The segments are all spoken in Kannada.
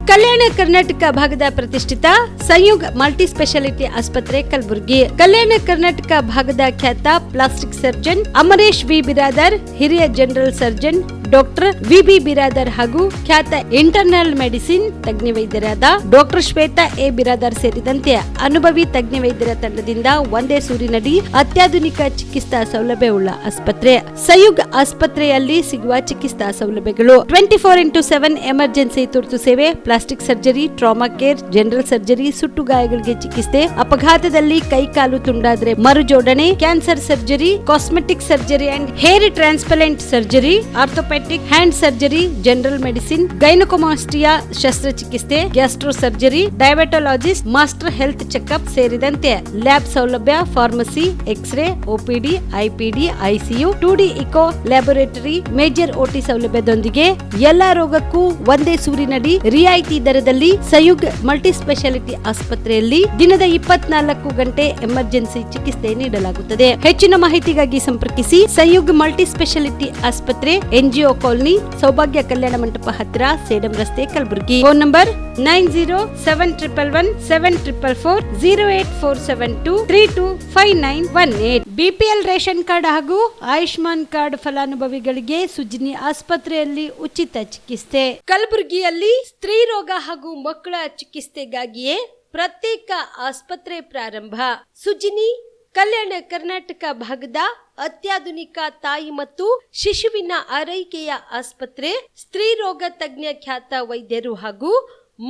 ಕಲ್ಯಾಣ ಕರ್ನಾಟಕ ಭಾಗದ ಪ್ರತಿಷ್ಠಿತ ಸಂಯುಗ್ ಮಲ್ಟಿ ಸ್ಪೆಷಾಲಿಟಿ ಆಸ್ಪತ್ರೆ ಕಲಬುರಗಿ. ಕಲ್ಯಾಣ ಕರ್ನಾಟಕ ಭಾಗದ ಖ್ಯಾತ plastic surgeon Amaresh V Biradar, ಹಿರಿಯ general surgeon doctor V Biradar ಹಾಗೂ ಖ್ಯಾತ ಇಂಟರ್ನಲ್ ಮೆಡಿಸಿನ್ ತಜ್ಞ ವೈದ್ಯರಾದ ಡಾಕ್ಟರ್ ಶ್ವೇತಾ ಎ ಬಿರಾದರ್ ಸೇರಿದಂತೆ ಅನುಭವಿ ತಜ್ಞ ವೈದ್ಯರ ತಂಡದಿಂದ ಒಂದೇ ಸೂರಿನಡಿ ಅತ್ಯಾಧುನಿಕ ಚಿಕಿತ್ಸಾ ಸೌಲಭ್ಯವುಳ್ಳ ಆಸ್ಪತ್ರೆ. ಸಂಯುಗ್ ಆಸ್ಪತ್ರೆಯಲ್ಲಿ ಸಿಗುವ ಚಿಕಿತ್ಸಾ ಸೌಲಭ್ಯಗಳು: 24x7 ಎಮರ್ಜೆನ್ಸಿ ತುರ್ತು ಸೇವೆ, plastic surgery, trauma care, general surgery, ಸುಟ್ಟು ಗಾಯಗಳಿಗೆ ಚಿಕಿತ್ಸೆ, ಅಪಘಾತದಲ್ಲಿ ಕೈ ಕಾಲು ತುಂಡಾದ್ರೆ ಮರುಜೋಡಣೆ, cancer surgery, cosmetic surgery and hair transplant surgery, orthopaedic, hand surgery, general medicine, gynaecomastia ಶಸ್ತ್ರಚಿಕಿತ್ಸೆ, gastro surgery, diabetologist, master health checkup ಸೇರಿದಂತೆ ಲ್ಯಾಬ್ ಸೌಲಭ್ಯ, pharmacy, X ray, OPD, IPD, ICU, 2D echo laboratory, major OT ಸೌಲಭ್ಯದೊಂದಿಗೆ ಎಲ್ಲಾ ರೋಗಕ್ಕೂ ಒಂದೇ ಸೂರಿನಡಿ ರಿಯಾಯಿತಿ ದರದಲ್ಲಿ ಸಂಯುಗ್ ಮಲ್ಟಿ ಸ್ಪೆಷಾಲಿಟಿ ಆಸ್ಪತ್ರೆಯಲ್ಲಿ ದಿನದ 24 ಗಂಟೆ ಎಮರ್ಜೆನ್ಸಿ ಚಿಕಿತ್ಸೆ ನೀಡಲಾಗುತ್ತದೆ. ಹೆಚ್ಚಿನ ಮಾಹಿತಿಗಾಗಿ ಸಂಪರ್ಕಿಸಿ ಸಂಯುಗ್ ಮಲ್ಟಿ ಸ್ಪೆಷಾಲಿಟಿ ಆಸ್ಪತ್ರೆ, NGO ಕಾಲೋನಿ, ಸೌಭಾಗ್ಯ ಕಲ್ಯಾಣ ಮಂಟಪ ಹತ್ತಿರ, ಸೇಡಂ ರಸ್ತೆ, Kalaburagi. Phone number 9071117444, 08472325918. BPL ration card ಹಾಗೂ ಆಯುಷ್ಮಾನ್ ಕಾರ್ಡ್ ಫಲಾನುಭವಿಗಳಿಗೆ ಸುಜಿನಿ ಆಸ್ಪತ್ರೆಯಲ್ಲಿ ಉಚಿತ ಚಿಕಿತ್ಸೆ. ಕಲಬುರಗಿಯಲ್ಲಿ ಸ್ತ್ರೀ ರೋಗ ಹಾಗೂ ಮಕ್ಕಳ ಚಿಕಿತ್ಸೆಗಾಗಿಯೇ ಪ್ರತ್ಯೇಕ ಆಸ್ಪತ್ರೆ ಪ್ರಾರಂಭ. ಸುಜಿನಿ ಕಲ್ಯಾಣ ಕರ್ನಾಟಕ ಭಾಗದ ಅತ್ಯಾಧುನಿಕ ತಾಯಿ ಮತ್ತು ಶಿಶುವಿನ ಆರೈಕೆಯ ಆಸ್ಪತ್ರೆ. ಸ್ತ್ರೀ ರೋಗ ತಜ್ಞ ಖ್ಯಾತ ವೈದ್ಯರು ಹಾಗೂ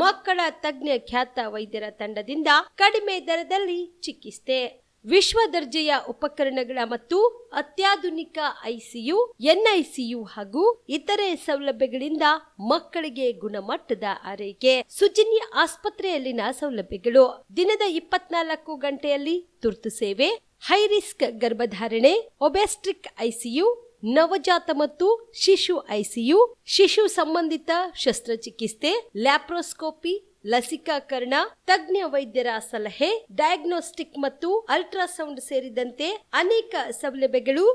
ಮಕ್ಕಳ ತಜ್ಞ ಖ್ಯಾತ ವೈದ್ಯರ ತಂಡದಿಂದ ಕಡಿಮೆ ದರದಲ್ಲಿ ಚಿಕಿತ್ಸೆ, ವಿಶ್ವ ದರ್ಜೆಯ ಉಪಕರಣಗಳ ಮತ್ತು ಅತ್ಯಾಧುನಿಕ ICU, NICU ಹಾಗೂ ಇತರೆ ಸೌಲಭ್ಯಗಳಿಂದ ಮಕ್ಕಳಿಗೆ ಗುಣಮಟ್ಟದ ಆರೈಕೆ. ಸುಜಿನಿ ಆಸ್ಪತ್ರೆಯಲ್ಲಿನ ಸೌಲಭ್ಯಗಳು: ದಿನದ 24 ಗಂಟೆಯಲ್ಲಿ ತುರ್ತು ಸೇವೆ, ಹೈ ರಿಸ್ಕ್ ಗರ್ಭಧಾರಣೆ, ಒಬೆಸ್ಟ್ರಿಕ್ ICU, ನವಜಾತ ಮತ್ತು ಶಿಶು ICU, ಶಿಶು ಸಂಬಂಧಿತ ಶಸ್ತ್ರಚಿಕಿತ್ಸೆ, ಲ್ಯಾಪ್ರೋಸ್ಕೋಪಿ, ಲಸಿಕಾಕರಣ, ತಜ್ಞ ವೈದ್ಯರ ಸಲಹೆ, ಡಯಾಗ್ನೋಸ್ಟಿಕ್ ಮತ್ತು ಅಲ್ಟ್ರಾಸೌಂಡ್ ಸೇರಿದಂತೆ ಅನೇಕ ಸೌಲಭ್ಯಗಳು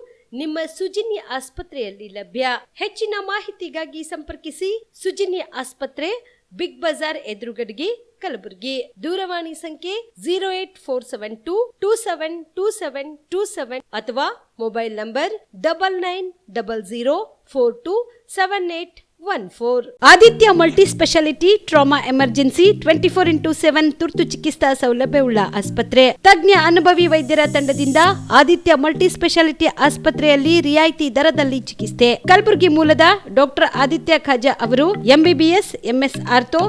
ನಿಮ್ಮ ಸುಜಿನಿ ಆಸ್ಪತ್ರೆಯಲ್ಲಿ ಲಭ್ಯ. ಹೆಚ್ಚಿನ ಮಾಹಿತಿಗಾಗಿ ಸಂಪರ್ಕಿಸಿ ಸುಜಿನಿ ಆಸ್ಪತ್ರೆ, ಬಿಗ್ ಬಜಾರ್ ಎದುರುಗಡೆಗೆ, ಕಲಬುರಗಿ. ದೂರವಾಣಿ ಸಂಖ್ಯೆ 08472272727 ಅಥವಾ mobile number 9900427814. Aditya multi speciality trauma emergency 24x7 ತುರ್ತು ಚಿಕಿತ್ಸಾ ಸೌಲಭ್ಯವುಳ್ಳ ಆಸ್ಪತ್ರೆ. ತಜ್ಞ ಅನುಭವಿ ವೈದ್ಯರ ತಂಡದಿಂದ ಆದಿತ್ಯ ಮಲ್ಟಿ ಸ್ಪೆಷಾಲಿಟಿ ಆಸ್ಪತ್ರೆಯಲ್ಲಿ ರಿಯಾಯಿತಿ ದರದಲ್ಲಿ ಚಿಕಿತ್ಸೆ. ಕಲಬುರಗಿ ಮೂಲದ ಡಾಕ್ಟರ್ ಆದಿತ್ಯ ಖಾಜಾ ಅವರು MBBS, MS ortho,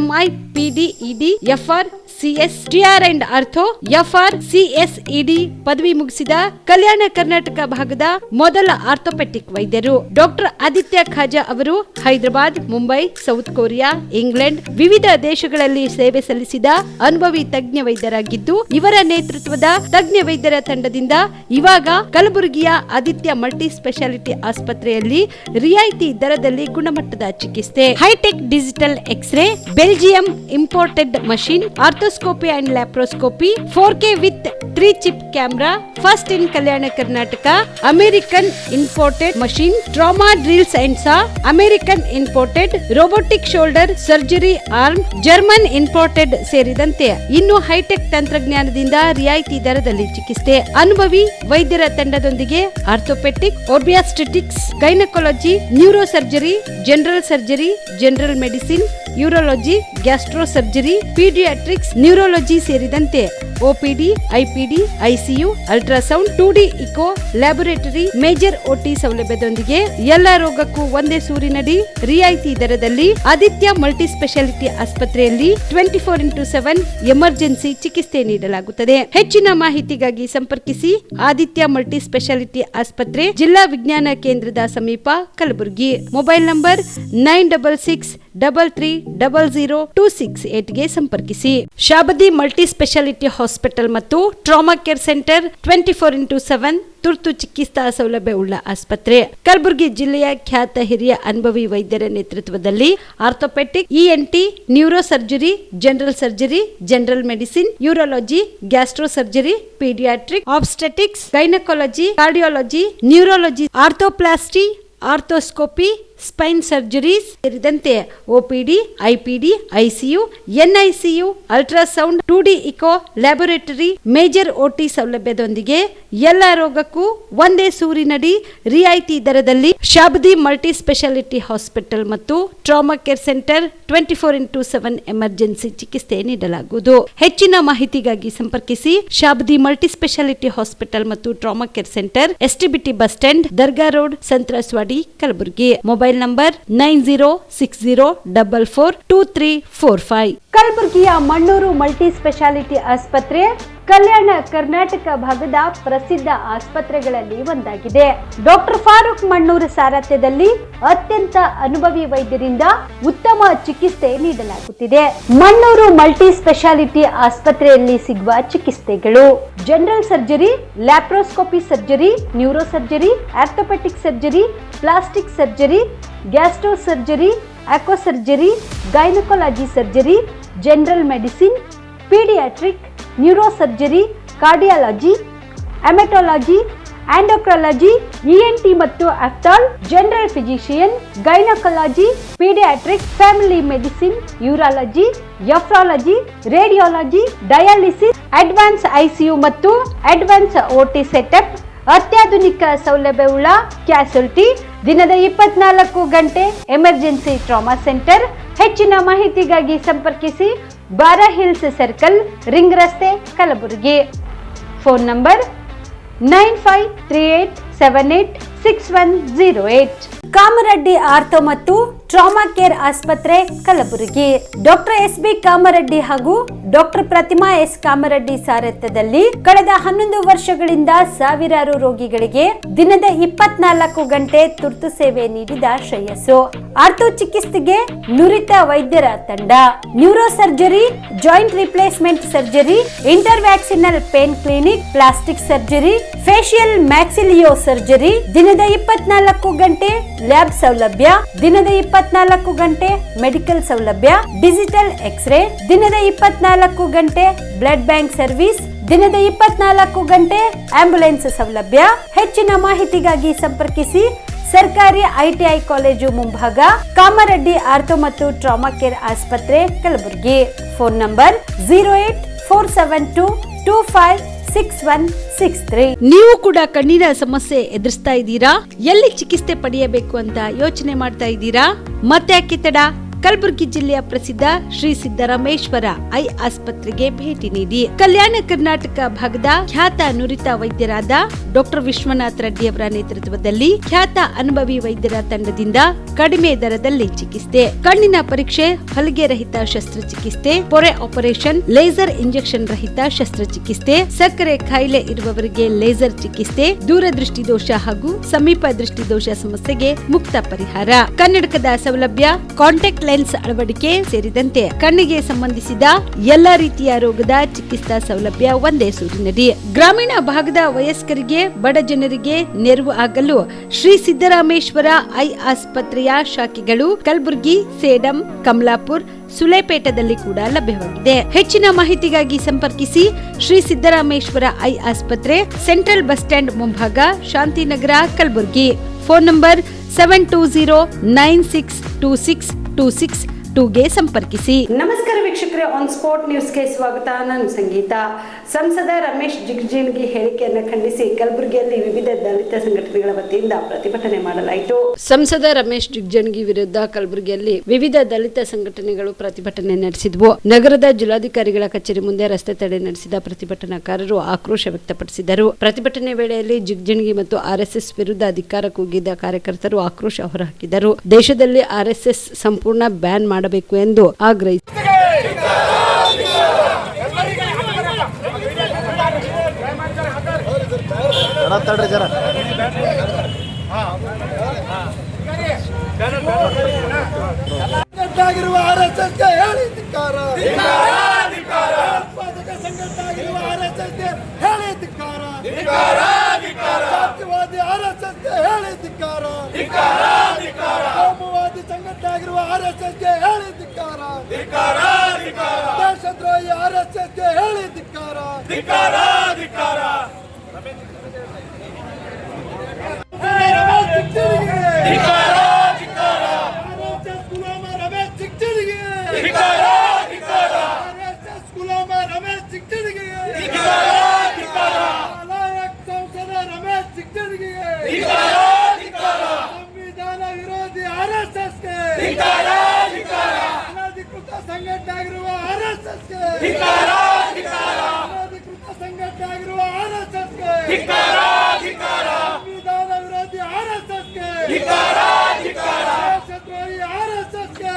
MI, PD, ED, FR, CS, TR and ortho, FR, CSED ಪದವಿ ಮುಗಿಸಿದ ಕಲ್ಯಾಣ ಕರ್ನಾಟಕ ಭಾಗದ ಮೊದಲ ಆರ್ಥೋಪೆಟಿಕ್ ವೈದ್ಯರು. ಡಾಕ್ಟರ್ ಆದಿತ್ಯ ಖಾಜಾ ಅವರು Hyderabad, Mumbai, south Korea, England ವಿವಿಧ ದೇಶಗಳಲ್ಲಿ ಸೇವೆ ಸಲ್ಲಿಸಿದ ಅನುಭವಿ ತಜ್ಞ ವೈದ್ಯರಾಗಿದ್ದು, ಇವರ ನೇತೃತ್ವದ ತಜ್ಞ ವೈದ್ಯರ ತಂಡದಿಂದ ಇವಾಗ ಕಲಬುರಗಿಯ ಆದಿತ್ಯ ಮಲ್ಟಿ ಸ್ಪೆಷಾಲಿಟಿ ಆಸ್ಪತ್ರೆಯಲ್ಲಿ ರಿಯಾಯಿತಿ ದರದಲ್ಲಿ ಗುಣಮಟ್ಟದ ಚಿಕಿತ್ಸೆ, hi-tech digital x-ray, Belgium imported machine, arthroscopy and laparoscopy, 4K with 3 chip camera, first in Kalyana Karnataka, American imported machine, trauma drills and saw, American imported robotic shoulder surgery arm, German imported ಸೇರಿದಂತೆ ಇನ್ನು ಹೈಟೆಕ್ ತಂತ್ರಜ್ಞಾನದಿಂದ ರಿಯಾಯಿತಿ ದರದಲ್ಲಿ ಚಿಕಿತ್ಸೆ. ಅನುಭವಿ ವೈದ್ಯರ ತಂಡದೊಂದಿಗೆ orthopaedic, obstetrics, gynaecology, neuro surgery, general surgery, general medicine, urology, gastro surgery, paediatrics, neurology ಸೇರಿದಂತೆ OPD, IPD, ICU, ultrasound, 2D echo laboratory, major OT ಸೌಲಭ್ಯದೊಂದಿಗೆ ಎಲ್ಲ ರೋಗಕ್ಕೂ ಒಂದೇ ಸೂರಿನಡಿ ರಿಯಾಯಿತಿ ದರದಲ್ಲಿ ಆದಿತ್ಯ ಮಲ್ಟಿ ಸ್ಪೆಷಾಲಿಟಿ ಆಸ್ಪತ್ರೆಯಲ್ಲಿ 24x7 ಎಮರ್ಜೆನ್ಸಿ ಚಿಕಿತ್ಸೆ ನೀಡಲಾಗುತ್ತದೆ. ಹೆಚ್ಚಿನ ಮಾಹಿತಿಗಾಗಿ ಸಂಪರ್ಕಿಸಿ ಆದಿತ್ಯ ಮಲ್ಟಿ ಸ್ಪೆಷಾಲಿಟಿ ಆಸ್ಪತ್ರೆ, ಜಿಲ್ಲಾ ವಿಜ್ಞಾನ ಕೇಂದ್ರದ ಸಮೀಪ, ಕಲಬುರಗಿ. ಮೊಬೈಲ್ ನಂಬರ್ 9633300268ಗೆ ಸಂಪರ್ಕಿಸಿ. ಶಾಬದಿ ಮಲ್ಟಿ ಸ್ಪೆಷಾಲಿಟಿ ಹಾಸ್ಪಿಟಲ್ ಮತ್ತು ಟ್ರಾಮಾ ಕೇರ್ ಸೆಂಟರ್ 24x7 ತುರ್ತು ಚಿಕಿತ್ಸಾ ಸೌಲಭ್ಯವುಳ್ಳ ಆಸ್ಪತ್ರೆ. ಕಲಬುರಗಿ ಜಿಲ್ಲೆಯ ಖ್ಯಾತ ಹಿರಿಯ ಅನುಭವಿ ವೈದ್ಯರ ನೇತೃತ್ವದಲ್ಲಿ orthopaedic, ENT, neuro surgery, general surgery, general medicine, urology, gastro surgery, paediatric, obstetrics, gynaecology, cardiology, neurology, arthroplasty, arthroscopy, spine surgeries ಸೇರಿದಂತೆ OPD, IPD, ICU, NICU, ultrasound, 2D echo, laboratory, major OT ಸೌಲಭ್ಯದೊಂದಿಗೆ ಎಲ್ಲ ರೋಗಕ್ಕೂ ಒಂದೇ ಸೂರಿನಡಿ ರಿಯಾಯಿತಿ ದರದಲ್ಲಿ ಶಾಬದಿ ಮಲ್ಟಿ ಸ್ಪೆಷಾಲಿಟಿ ಹಾಸ್ಪಿಟಲ್ ಮತ್ತು trauma care centre 24x7 emergency ಚಿಕಿತ್ಸೆ ನೀಡಲಾಗುವುದು. ಹೆಚ್ಚಿನ ಮಾಹಿತಿಗಾಗಿ ಸಂಪರ್ಕಿಸಿ ಶಾಬದಿ ಮಲ್ಟಿ ಸ್ಪೆಷಾಲಿಟಿ ಹಾಸ್ಪಿಟಲ್ ಮತ್ತು trauma care centre, STBT bus stand, Dargah road, ಸಂತ್ರಸ್ವಾಡಿ, Kalaburagi. Mobile number 9060442345. ಕಲಬುರಗಿಯ ಮಣ್ಣೂರು ಮಲ್ಟಿ ಸ್ಪೆಷಾಲಿಟಿ ಆಸ್ಪತ್ರೆ ಕಲ್ಯಾಣ ಕರ್ನಾಟಕ ಭಾಗದ ಪ್ರಸಿದ್ಧ ಆಸ್ಪತ್ರೆಗಳಲ್ಲಿ ಒಂದಾಗಿದೆ. ಡಾಕ್ಟರ್ ಫಾರೂಕ್ ಮಣ್ಣೂರು ಸಾರಥ್ಯದಲ್ಲಿ ಅತ್ಯಂತ ಅನುಭವಿ ವೈದ್ಯರಿಂದ ಉತ್ತಮ ಚಿಕಿತ್ಸೆ ನೀಡಲಾಗುತ್ತಿದೆ. ಮಣ್ಣೂರು ಮಲ್ಟಿ ಸ್ಪೆಷಾಲಿಟಿ ಆಸ್ಪತ್ರೆಯಲ್ಲಿ ಸಿಗುವ ಚಿಕಿತ್ಸೆಗಳು: general surgery, laparoscopy surgery, neuro surgery, orthopaedic surgery, plastic surgery, gastro surgery, aqua surgery, gynaecology surgery, general medicine, paediatric, neuro surgery, cardiology, haematology, endocrinology, ENT ಮತ್ತು ophthal, general physician, gynaecology, paediatric, family medicine, urology, nephrology, radiology, dialysis, advance ICU ಮತ್ತು ಅಡ್ವಾನ್ಸ್ OT ಸೆಟಪ್, ಅತ್ಯಾಧುನಿಕ ಸೌಲಭ್ಯವುಳ್ಳ ಕ್ಯಾಸುಲಿಟಿ, ದಿನದ 24 ಗಂಟೆ ಎಮರ್ಜೆನ್ಸಿ ಟ್ರಾಮಾ ಸೆಂಟರ್. ಹೆಚ್ಚಿನ ಮಾಹಿತಿಗಾಗಿ ಸಂಪರ್ಕಿಸಿ ಬಾರಾ ಹಿಲ್ಸ್ ಸರ್ಕಲ್, ರಿಂಗ್ ರಸ್ತೆ, Kalaburagi. Phone number 9538786108. Kamareddy ortho ಮತ್ತು ಟ್ರಾಮಾ ಕೇರ್ ಆಸ್ಪತ್ರೆ, ಕಲಬುರಗಿ. ಡಾಕ್ಟರ್ SB ಕಾಮರೆಡ್ಡಿ ಹಾಗೂ ಡಾಕ್ಟರ್ ಪ್ರತಿಮಾ S ಕಾಮರೆಡ್ಡಿ ಸಾರಥ್ಯದಲ್ಲಿ ಕಳೆದ 11 ವರ್ಷಗಳಿಂದ ಸಾವಿರಾರು ರೋಗಿಗಳಿಗೆ ದಿನದ 24 ಗಂಟೆ ತುರ್ತು ಸೇವೆ ನೀಡಿದ ಶ್ರೇಯಸ್ಸು. ಆರ್ಥೋ ಚಿಕಿತ್ಸೆಗೆ ನುರಿತ ವೈದ್ಯರ ತಂಡ, neuro surgery, joint replacement surgery, interventional pain clinic, plastic surgery, facial maxillo surgery, ದಿನದ 24 ಗಂಟೆ ಲ್ಯಾಬ್ ಸೌಲಭ್ಯ, ದಿನದ 24 ಗಂಟೆ ಮೆಡಿಕಲ್ ಸೌಲಭ್ಯ, ಡಿಜಿಟಲ್ ಎಕ್ಸ್ರೇ, ದಿನದ 24 ಗಂಟೆ ಬ್ಲಡ್ ಬ್ಯಾಂಕ್ ಸರ್ವಿಸ್, ದಿನದ 24 ಗಂಟೆ ಆಂಬ್ಯುಲೆನ್ಸ್ ಸೌಲಭ್ಯ. ಹೆಚ್ಚಿನ ಮಾಹಿತಿಗಾಗಿ ಸಂಪರ್ಕಿಸಿ ಸರ್ಕಾರಿ ITI ಕಾಲೇಜು ಮುಂಭಾಗ, ಕಾಮರೆಡ್ಡಿ ಆರ್ಥೋ ಮತ್ತು ಟ್ರಾಮಾ ಕೇರ್ ಆಸ್ಪತ್ರೆ, ಕಲಬುರಗಿ. Phone number 08472256163. ನೀವು ಕೂಡ ಕಣ್ಣಿನ ಸಮಸ್ಯೆ ಎದುರಿಸ್ತಾ ಇದ್ದೀರಾ? ಎಲ್ಲಿ ಚಿಕಿತ್ಸೆ ಪಡೆಯಬೇಕು ಅಂತ ಯೋಚನೆ ಮಾಡ್ತಾ ಇದ್ದೀರಾ? ಮತ್ತೆ ತಡ, ಕಲಬುರಗಿ ಜಿಲ್ಲೆಯ ಪ್ರಸಿದ್ಧ ಶ್ರೀ ಸಿದ್ದರಾಮೇಶ್ವರ ಐ ಆಸ್ಪತ್ರೆಗೆ ಭೇಟಿ ನೀಡಿ ಕಲ್ಯಾಣ ಕರ್ನಾಟಕ ಭಾಗದ ಖ್ಯಾತ ನುರಿತ ವೈದ್ಯರಾದ ಡಾಕ್ಟರ್ ವಿಶ್ವನಾಥ್ ರೆಡ್ಡಿ ಅವರ ನೇತೃತ್ವದಲ್ಲಿ ಖ್ಯಾತ ಅನುಭವಿ ವೈದ್ಯರ ತಂಡದಿಂದ ಕಡಿಮೆ ದರದಲ್ಲಿ ಚಿಕಿತ್ಸೆ, ಕಣ್ಣಿನ ಪರೀಕ್ಷೆ, ಹೊಲಿಗೆ ರಹಿತ ಶಸ್ತ್ರಚಿಕಿತ್ಸೆ, ಪೊರೆ ಆಪರೇಷನ್, ಲೇಸರ್ ಇಂಜೆಕ್ಷನ್ ರಹಿತ ಶಸ್ತ್ರಚಿಕಿತ್ಸೆ, ಸಕ್ಕರೆ ಕಾಯಿಲೆ ಇರುವವರಿಗೆ ಲೇಸರ್ ಚಿಕಿತ್ಸೆ, ದೂರದೃಷ್ಟಿ ದೋಷ ಹಾಗೂ ಸಮೀಪ ದೃಷ್ಟಿ ದೋಷ ಸಮಸ್ಯೆಗೆ ಮುಕ್ತ ಪರಿಹಾರ, ಕನ್ನಡಕದ ಸೌಲಭ್ಯ, ಕಾಂಟ್ಯಾಕ್ಟ್ ಲೆನ್ಸ್ ಅಳವಡಿಕೆ ಸೇರಿದಂತೆ ಕಣ್ಣಿಗೆ ಸಂಬಂಧಿಸಿದ ಎಲ್ಲಾ ರೀತಿಯ ರೋಗದ ಚಿಕಿತ್ಸಾ ಸೌಲಭ್ಯ ಒಂದೇ ಸೂರಿನಡಿ. ಗ್ರಾಮೀಣ ಭಾಗದ ವಯಸ್ಕರಿಗೆ, ಬಡ ಜನರಿಗೆ ನೆರವು ಆಗಲು ಶ್ರೀ ಸಿದ್ದರಾಮೇಶ್ವರ ಐ ಆಸ್ಪತ್ರೆಯ ಶಾಖೆಗಳು ಕಲಬುರಗಿ, ಸೇಡಂ, ಕಮಲಾಪುರ್, ಸುಲೇಪೇಟದಲ್ಲಿ ಕೂಡ ಲಭ್ಯವಾಗಿದೆ. ಹೆಚ್ಚಿನ ಮಾಹಿತಿಗಾಗಿ ಸಂಪರ್ಕಿಸಿ ಶ್ರೀ ಸಿದ್ದರಾಮೇಶ್ವರ ಐ ಆಸ್ಪತ್ರೆ, ಸೆಂಟ್ರಲ್ ಬಸ್ ಸ್ಟ್ಯಾಂಡ್ ಮುಂಭಾಗ, ಶಾಂತಿನಗರ, ಕಲಬುರಗಿ. ಫೋನ್ ನಂಬರ್ 720962626 ಗೆ ಸಂಪರ್ಕಿಸಿ. ನಮಸ್ಕಾರ ವೀಕ್ಷಕರೇ, ಆನ್ ಸ್ಪಾಟ್ ನ್ಯೂಸ್ಗೆ ಸ್ವಾಗತ. ನಾನು ಸಂಗೀತ. ಸಂಸದ ರಮೇಶ್ ಜಿಗಜಿಣಗಿ ಹೇಳಿಕೆಯನ್ನು ಖಂಡಿಸಿ ಕಲಬುರಗಿಯಲ್ಲಿ ವಿವಿಧ ದಲಿತ ಸಂಘಟನೆಗಳ ವತಿಯಿಂದ ಪ್ರತಿಭಟನೆ ಮಾಡಲಾಯಿತು. ಸಂಸದ ರಮೇಶ್ ಜಿಗಜಿಣಗಿ ವಿರುದ್ಧ ಕಲಬುರಗಿಯಲ್ಲಿ ವಿವಿಧ ದಲಿತ ಸಂಘಟನೆಗಳು ಪ್ರತಿಭಟನೆ ನಡೆಸಿದ್ವು. ನಗರದ ಜಿಲ್ಲಾಧಿಕಾರಿಗಳ ಕಚೇರಿ ಮುಂದೆ ರಸ್ತೆ ತಡೆ ನಡೆಸಿದ ಪ್ರತಿಭಟನಾಕಾರರು ಆಕ್ರೋಶ ವ್ಯಕ್ತಪಡಿಸಿದರು. ಪ್ರತಿಭಟನೆ ವೇಳೆಯಲ್ಲಿ ಜಿಗಜಿಣಗಿ ಮತ್ತು RSS ವಿರುದ್ಧ ಅಧಿಕಾರ ಕೂಗಿದ ಕಾರ್ಯಕರ್ತರು ಆಕ್ರೋಶ ಹೊರಹಾಕಿದರು. ದೇಶದಲ್ಲಿ RSS ಸಂಪೂರ್ಣ ಬ್ಯಾನ್ ಮಾಡಬೇಕು ಎಂದು ಆಗ್ರಹಿಸಿದರು. ದೇಶದ್ರೋಹಿ RSSಗೆ ಹೇಳಿ ಧಿಕ್ಕಾರ. ಸಂಘಟನೆ ಆಗಿರುವ ಆರ್ಎಸ್ಎಸ್ಗೆ ಅನಧಿಕೃತ ಸಂಘಟನೆ ಆಗಿರುವ ಆರ್ಎಸ್ಎಸ್ಗೆ ಸಂವಿಧಾನ ವಿರೋಧಿ ಆರ್ಎಸ್ಎಸ್ಗೆ ದೇಶದ್ರೋಹಿ ಆರ್ಎಸ್ಎಸ್ಗೆ